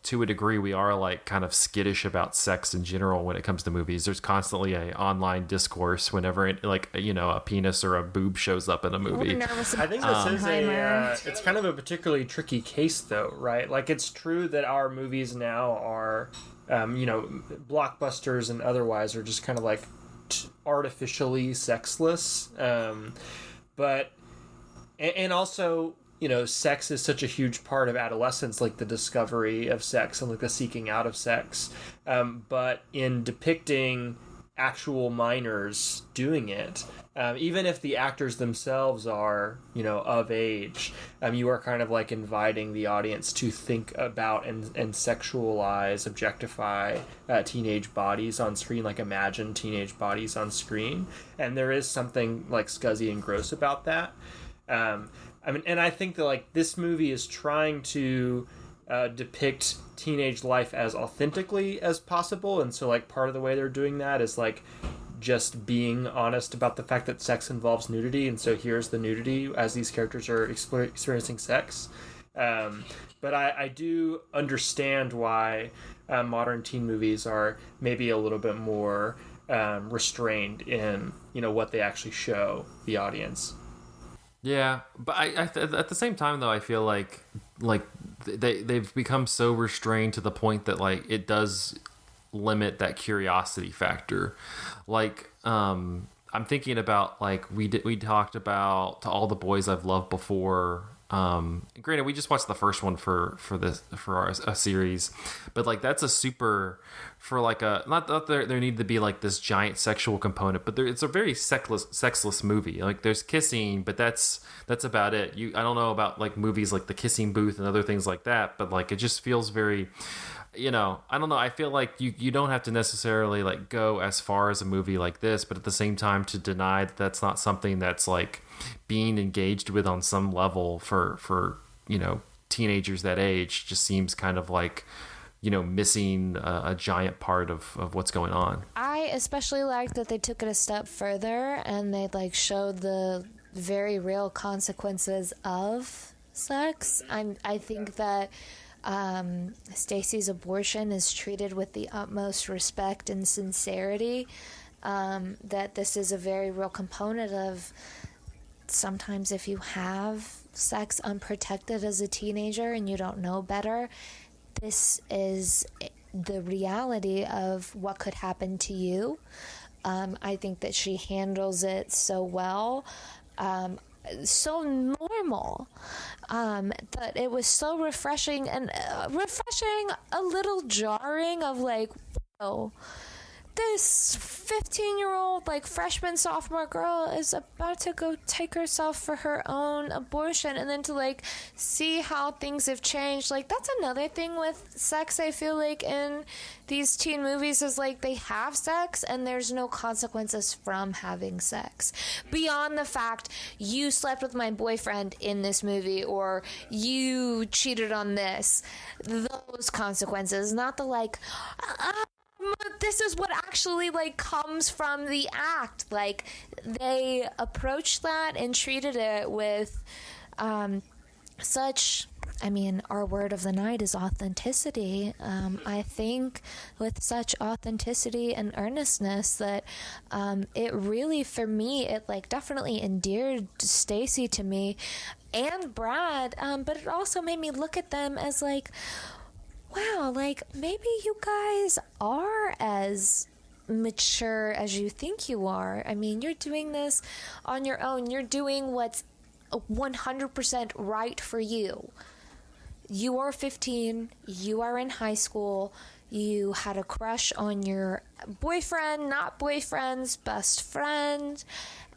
Speaker 1: to a degree we are like kind of skittish about sex in general when it comes to movies. There's constantly a online discourse whenever a penis or a boob shows up in a movie.
Speaker 3: I think this is it's kind of a particularly tricky case though, right? Like it's true that our movies now are blockbusters and otherwise are just kind of like artificially sexless, but also sex is such a huge part of adolescence, like the discovery of sex and like the seeking out of sex, but in depicting actual minors doing it, even if the actors themselves are of age, you are kind of like inviting the audience to think about and sexualize, objectify teenage bodies on screen, like imagine teenage bodies on screen, and there is something like scuzzy and gross about that. And I think that like this movie is trying to depict teenage life as authentically as possible, and so like part of the way they're doing that is like just being honest about the fact that sex involves nudity, and so here's the nudity as these characters are experiencing sex. But I do understand why modern teen movies are maybe a little bit more restrained in what they actually show the audience.
Speaker 1: Yeah, but I at the same time though, I feel like like they've become so restrained to the point that like it does limit that curiosity factor. Like I'm thinking about like we talked about To All the Boys I've Loved Before. Granted, we just watched the first one for a series, but like that's a super for like a not that there need to be like this giant sexual component, but it's a very sexless movie. Like there's kissing, but that's about it. I don't know about like movies like The Kissing Booth and other things like that, but like it just feels very, I don't know. I feel like you don't have to necessarily like go as far as a movie like this, but at the same time to deny that that's not something that's like being engaged with on some level for teenagers that age just seems kind of like missing a giant part of what's going on.
Speaker 4: I especially like that they took it a step further and they like showed the very real consequences of sex. I think that Stacy's abortion is treated with the utmost respect and sincerity. That this is a very real component of sometimes if you have sex unprotected as a teenager and you don't know better, this is the reality of what could happen to you. I think that she handles it so well. So normal that it was so refreshing and a little jarring of like, whoa, this 15-year-old like freshman sophomore girl is about to go take herself for her own abortion, and then to like see how things have changed. Like that's another thing with sex, I feel like, in these teen movies is like they have sex and there's no consequences from having sex beyond the fact you slept with my boyfriend in this movie or you cheated on this. Those consequences, not the like this is what actually like comes from the act. Like they approached that and treated it with such, our word of the night is authenticity. I think with such authenticity and earnestness that it really, for me, it like definitely endeared Stacy to me and Brad, but it also made me look at them as like, wow, like maybe you guys are as mature as you think you are. You're doing this on your own. You're doing what's 100% right for you. You are 15. You are in high school. You had a crush on your boyfriend, not boyfriend's best friend.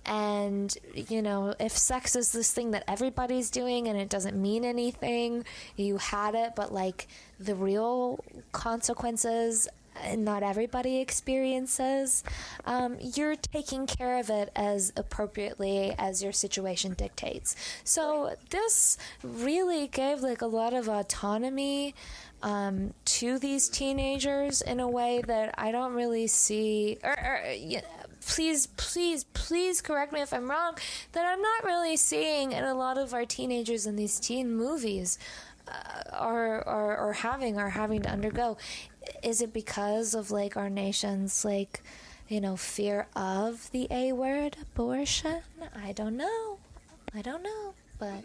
Speaker 4: And, if sex is this thing that everybody's doing and it doesn't mean anything, you had it, but like the real consequences not everybody experiences, you're taking care of it as appropriately as your situation dictates. So this really gave like a lot of autonomy to these teenagers in a way that I don't really see, please correct me if I'm wrong, that I'm not really seeing in a lot of our teenagers in these teen movies are having to undergo. Is it because of like our nation's like, fear of the A word, abortion? I don't know, but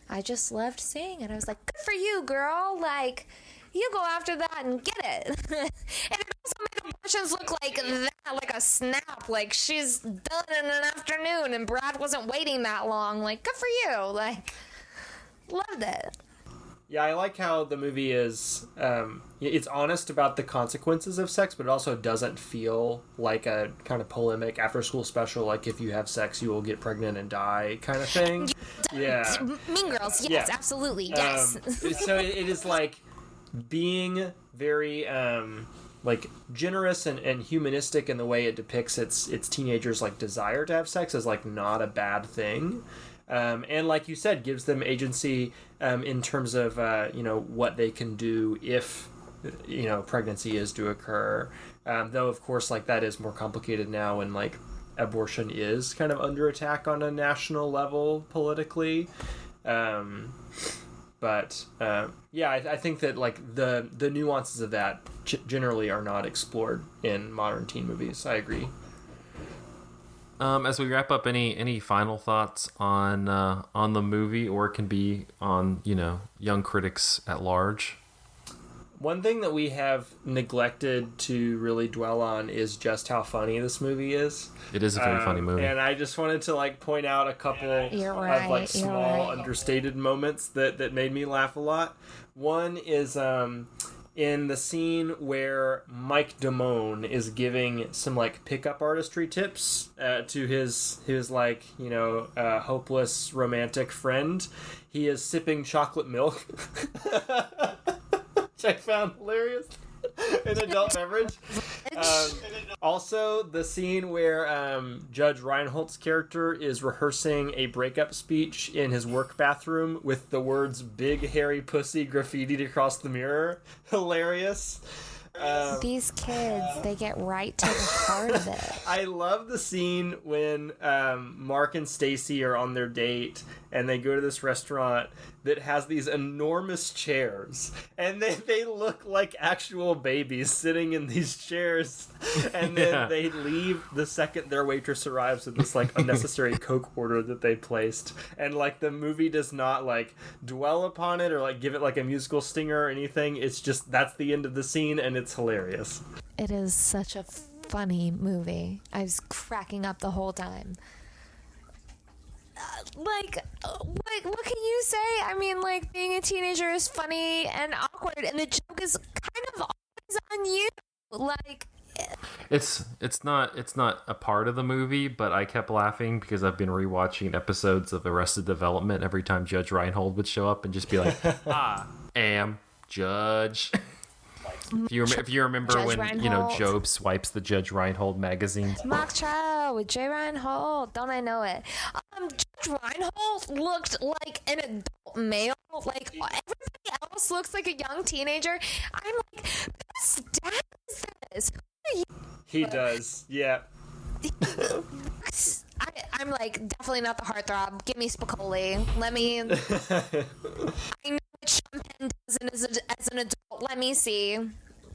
Speaker 4: I just loved seeing it. I was like, good for you, girl. Like, you go after that and get it. And it also made abortions look like that, like a snap. Like, she's done in an afternoon and Brad wasn't waiting that long. Like, good for you. Like, loved it.
Speaker 3: Yeah, I like how the movie is, it's honest about the consequences of sex, but it also doesn't feel like a kind of polemic after-school special, like if you have sex, you will get pregnant and die kind of thing. Yeah.
Speaker 4: Mean Girls, yes, yeah. Absolutely, yes.
Speaker 3: So it is like being very, like generous and humanistic in the way it depicts its teenagers' like desire to have sex is like not a bad thing. And like you said, gives them agency in terms of, what they can do if, pregnancy is to occur. Though, of course, like that is more complicated now when like abortion is kind of under attack on a national level politically. I think that like the nuances of that generally are not explored in modern teen movies. I agree.
Speaker 1: As we wrap up, any final thoughts on the movie, or it can be on young critics at large?
Speaker 3: One thing that we have neglected to really dwell on is just how funny this movie is.
Speaker 1: It is a very funny movie,
Speaker 3: and I just wanted to point out a couple of small understated moments that made me laugh a lot. One is in the scene where Mike Damone is giving some pickup artistry tips to his hopeless romantic friend. He is sipping chocolate milk, which I found hilarious. An adult beverage. Also, the scene where Judge Reinholdt's character is rehearsing a breakup speech in his work bathroom with the words "big hairy pussy" graffitied across the mirror. Hilarious.
Speaker 4: These kids, they get right to the heart of it.
Speaker 3: I love the scene when Mark and Stacy are on their date and they go to this restaurant that has these enormous chairs, and they look like actual babies sitting in these chairs, and then they leave the second their waitress arrives with this unnecessary Coke order that they placed, and the movie does not dwell upon it or give it a musical stinger or anything. It's just that's the end of the scene, and it's hilarious.
Speaker 4: It is such a funny movie. I was cracking up the whole time. What can you say? I mean, being a teenager is funny and awkward, and the joke is kind of always on you.
Speaker 1: It's not a part of the movie, but I kept laughing because I've been rewatching episodes of Arrested Development every time Judge Reinhold would show up and just be like, "I am Judge." If you remember
Speaker 4: Judge
Speaker 1: when
Speaker 4: Reinhold.
Speaker 1: Job swipes the Judge Reinhold magazines.
Speaker 4: Mock trial with Jay Reinhold. Don't I know it? Judge Reinhold looked like an adult male. Everybody else looks like a young teenager. I'm like, whose dad is this? Who are you?
Speaker 3: He does, yeah.
Speaker 4: I'm definitely not the heartthrob. Give me Spicoli. Let me. I know what Sean Penn does as an adult. Let me see.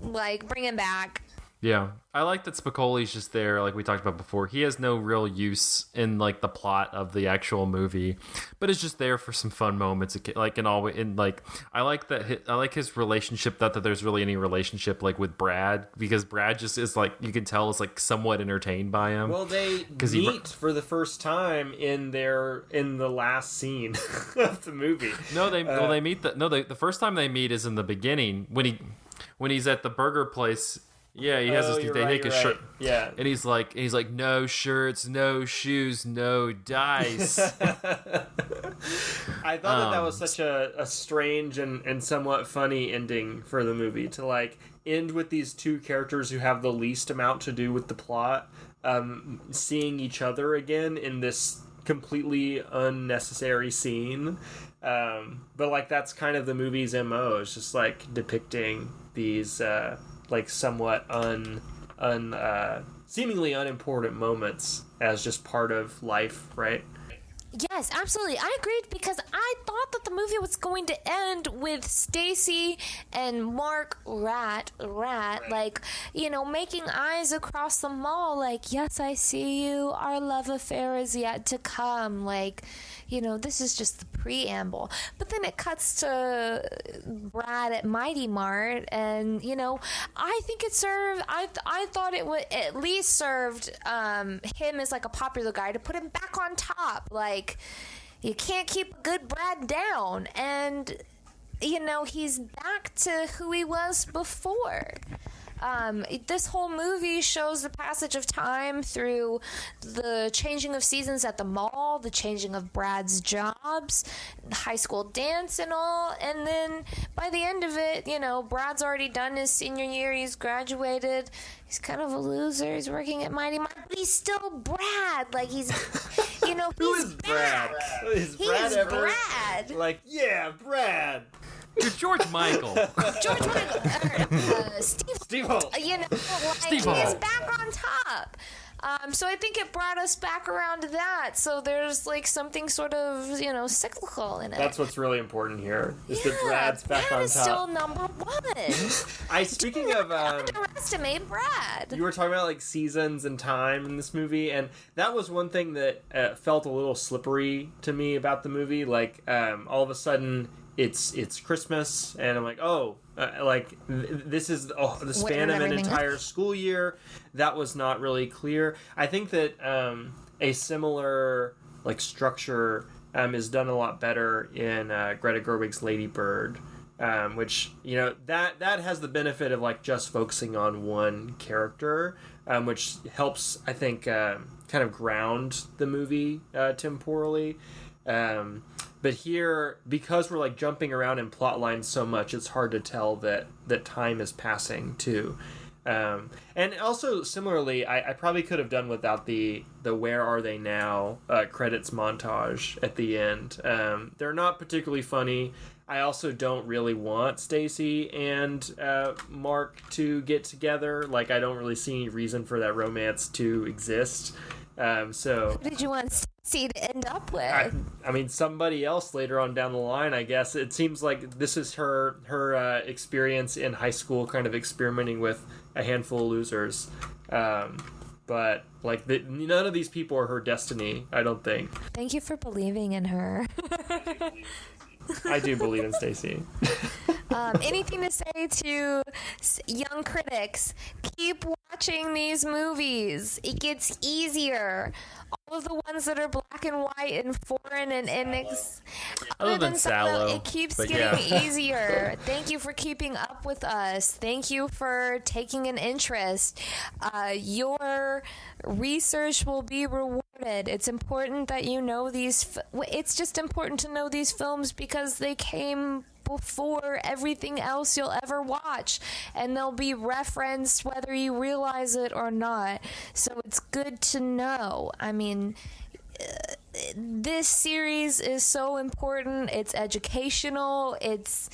Speaker 4: Bring him back.
Speaker 1: Yeah, I like that Spicoli's just there, like we talked about before. He has no real use in the plot of the actual movie, but it's just there for some fun moments. I like that. I like his relationship. Not that there's really any relationship with Brad, because Brad just is you can tell is somewhat entertained by him.
Speaker 3: Well, they meet for the first time in the last scene of the movie.
Speaker 1: No, they meet the first time they meet is in the beginning when he's at the burger place. Yeah, he has they take his shirt.
Speaker 3: Yeah.
Speaker 1: And he's like, no shirts, no shoes, no dice.
Speaker 3: I thought that was such a strange and somewhat funny ending for the movie, to end with these two characters who have the least amount to do with the plot, seeing each other again in this completely unnecessary scene. But that's kind of the movie's MO. It's just depicting these somewhat seemingly unimportant moments as just part of life, right?
Speaker 4: Yes, absolutely. I agreed because I thought that the movie was going to end with Stacy and Mark Rat, making eyes across the mall, yes, I see you. Our love affair is yet to come. This is just the preamble. But then it cuts to Brad at Mighty Mart, and, I think it served, I thought it would at least served him as a popular guy to put him back on top. You can't keep a good Brad down. And, he's back to who he was before. This whole movie shows the passage of time through the changing of seasons at the mall, the changing of Brad's jobs, high school dance and all, and then by the end of it, Brad's already done his senior year, he's graduated, he's kind of a loser, he's working at Mighty Mart, but he's still Brad, he's,
Speaker 3: Who
Speaker 4: he's
Speaker 3: is
Speaker 4: back.
Speaker 3: Brad? Is Brad
Speaker 4: He's
Speaker 3: ever
Speaker 4: Brad.
Speaker 3: Yeah, Brad.
Speaker 1: You're George Michael.
Speaker 4: Steve
Speaker 3: Steve Holt.
Speaker 1: Steve
Speaker 4: he's
Speaker 1: Holt.
Speaker 4: back on top. So I think it brought us back around to that. So there's like something sort of, cyclical in it.
Speaker 3: That's what's really important here. Is that Brad's back
Speaker 4: Brad
Speaker 3: on
Speaker 4: is
Speaker 3: top.
Speaker 4: still number one.
Speaker 3: Speaking of
Speaker 4: Underestimate Brad.
Speaker 3: you were talking about like seasons and time in this movie, and that was one thing that felt a little slippery to me about the movie. Like all of a sudden it's Christmas, and I'm like, this is the span of an entire school year. That was not really clear. I think that a similar like structure is done a lot better in Greta Gerwig's Lady Bird. Which that has the benefit of like just focusing on one character, which helps I think kind of ground the movie temporally. But here, because we're like jumping around in plot lines so much, it's hard to tell that time is passing too. And also similarly, I probably could have done without the "Where Are They Now" credits montage at the end. They're not particularly funny. I also don't really want Stacy and Mark to get together. Like, I don't really see any reason for that romance to exist. So
Speaker 4: Who did you want Stacy to end up with?
Speaker 3: I mean, somebody else later on down the line, I guess. It seems like this is her experience in high school, kind of experimenting with a handful of losers. But like none of these people are her destiny, I don't think.
Speaker 4: Thank you for believing in her.
Speaker 3: I do believe in Stacy.
Speaker 4: Anything to say to young critics? Keep watching these movies. It gets easier. All of the ones that are black and white and foreign and
Speaker 1: Other than Sallow,
Speaker 4: it keeps
Speaker 1: but
Speaker 4: getting easier. Thank you for keeping up with us. Thank you for taking an interest. Your research will be rewarded. It's important that you know these. It's just important to know these films because they came before everything else you'll ever watch, and they'll be referenced whether you realize it or not. So it's good to know. I mean, this series is so important. It's educational. It's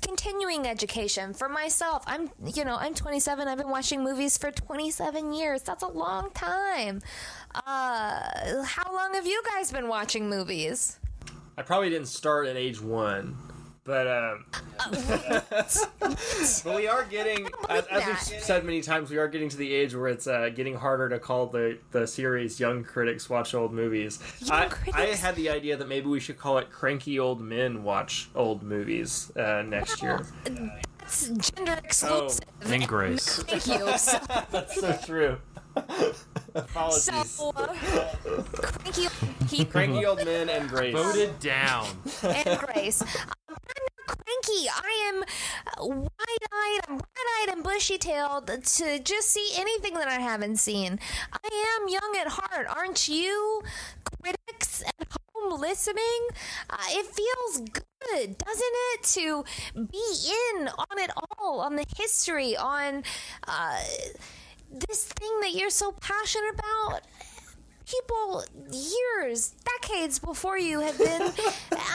Speaker 4: continuing education for myself. I'm 27. I've been watching movies for 27 years. That's a long time. How long have you guys been watching movies?
Speaker 3: I probably didn't start at age 1, but but we are getting, as we've said many times, we are getting to the age where it's getting harder to call the series Young Critics Watch Old Movies. I had the idea that maybe we should call it Cranky Old Men Watch Old Movies next year.
Speaker 4: That's gender exclusive.
Speaker 1: And Grace.
Speaker 4: Thank you.
Speaker 3: That's so true. Apologies.
Speaker 4: So,
Speaker 3: Cranky Old Men and Grace.
Speaker 1: Voted down.
Speaker 4: and Grace. I'm not cranky. I am wide-eyed. I'm bright-eyed and bushy-tailed to just see anything that I haven't seen. I am young at heart, aren't you? Critics at home listening, it feels good, doesn't it, to be in on it all, on the history, on this thing that you're so passionate about. People years, decades before you have been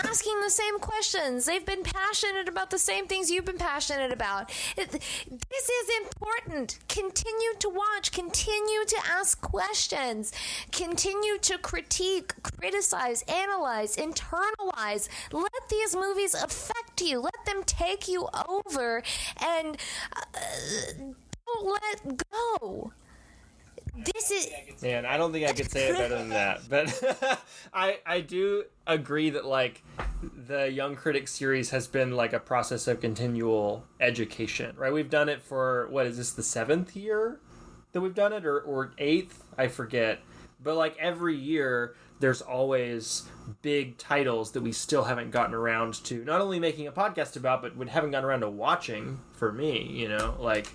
Speaker 4: asking the same questions. They've been passionate about the same things you've been passionate about. This is important. Continue to watch. Continue to ask questions. Continue to critique, criticize, analyze, internalize. Let these movies affect you. Let them take you over. And don't let go. This is...
Speaker 3: Man, I don't think I could say it better than that. But I do agree that, like, the Young Critics series has been, like, a process of continual education, right? We've done it for, what, is this the 7th year that we've done it? Or 8th? I forget. But, like, every year, there's always big titles that we still haven't gotten around to not only making a podcast about, but we haven't gotten around to watching, for me, you know? Like,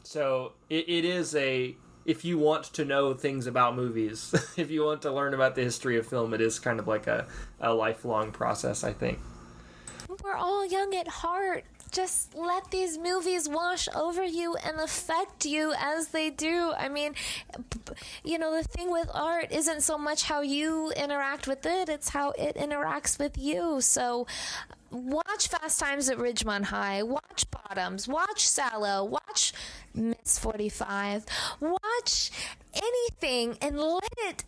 Speaker 3: so it is a... If you want to know things about movies, if you want to learn about the history of film, it is kind of like a lifelong process, I think.
Speaker 4: We're all young at heart. Just let these movies wash over you and affect you as they do. I mean, the thing with art isn't so much how you interact with it, it's how it interacts with you. So watch Fast Times at Ridgemont High, watch Bottoms, watch Sallow, watch Miss 45, watch anything and let it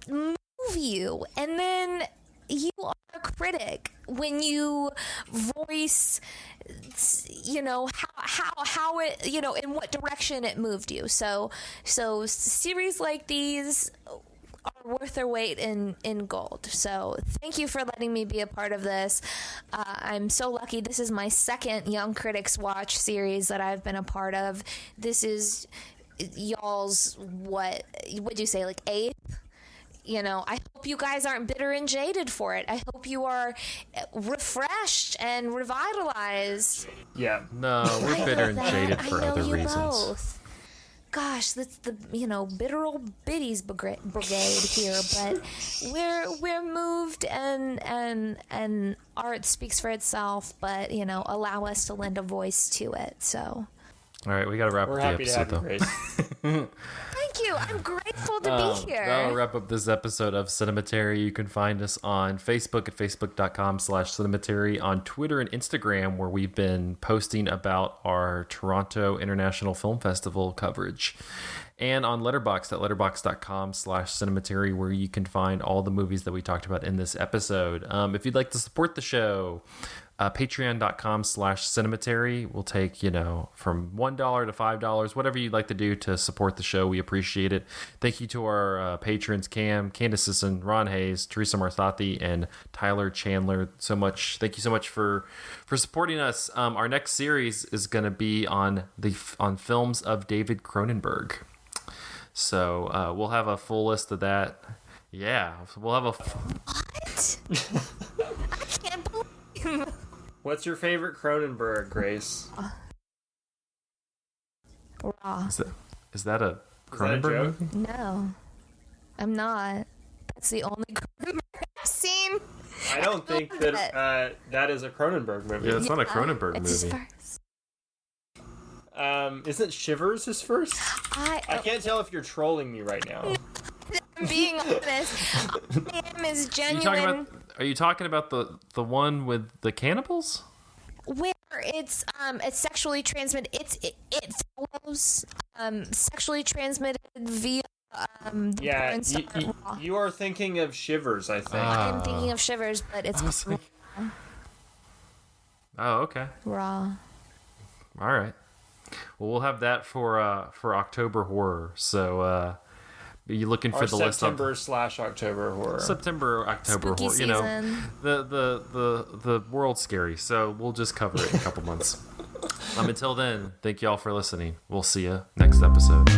Speaker 4: move you. And then you are a critic when you voice, you know, how it, you know, in what direction it moved you. So series like these are worth their weight in gold. So thank you for letting me be a part of this. I'm so lucky. This is my second Young Critics Watch series that I've been a part of. This is y'all's, what'd you say, like eighth? You know, I hope you guys aren't bitter and jaded for it. I hope you are refreshed and revitalized.
Speaker 3: Yeah.
Speaker 1: No, we're bitter and jaded for other reasons.
Speaker 4: Both. Gosh, that's the, you know, bitter old biddies brigade here, but we're moved and art speaks for itself, but, you know, allow us to lend a voice to it. So
Speaker 1: all right, we got to wrap up the episode, though.
Speaker 4: Thank you. I'm grateful to be here.
Speaker 1: That'll wrap up this episode of Cinematary. You can find us on Facebook at facebook.com/Cinematary, on Twitter and Instagram, where we've been posting about our Toronto International Film Festival coverage, and on Letterboxd at letterboxd.com/Cinematary, where you can find all the movies that we talked about in this episode. If you'd like to support the show, patreon.com/Cinematary will take, you know, from $1 to $5, whatever you'd like to do to support the show. We appreciate it. Thank you to our patrons, Cam, Candace Sisson, Ron Hayes, Teresa Marthati, and Tyler Chandler. So much. Thank you so much for supporting us. Our next series is going to be on films of David Cronenberg. So we'll have a full list of that. Yeah, we'll have a...
Speaker 4: What? I can't believe...
Speaker 3: What's your favorite Cronenberg, Grace?
Speaker 4: Raw.
Speaker 1: Is that a Cronenberg movie?
Speaker 4: No, I'm not. That's the only Cronenberg I've seen.
Speaker 3: I don't think that that is a Cronenberg movie.
Speaker 1: Yeah, it's not a Cronenberg
Speaker 4: it's
Speaker 1: movie.
Speaker 4: His first.
Speaker 3: Isn't Shivers his first?
Speaker 4: I
Speaker 3: can't tell if you're trolling me right now.
Speaker 4: I'm being honest. I am as genuine.
Speaker 1: Are you talking about the one with the cannibals?
Speaker 4: Where it's sexually transmitted. It follows sexually transmitted via
Speaker 3: Yeah, you are thinking of Shivers, I think.
Speaker 4: I'm thinking of Shivers, but it's
Speaker 1: Oh, okay.
Speaker 4: Raw.
Speaker 1: All right. Well, we'll have that for October horror. So you looking for the list of
Speaker 3: September/October horror.
Speaker 1: October
Speaker 4: Spooky
Speaker 1: horror. You know,
Speaker 4: season.
Speaker 1: the world's scary, so we'll just cover it in a couple months. Until then, thank you all for listening. We'll see you next episode.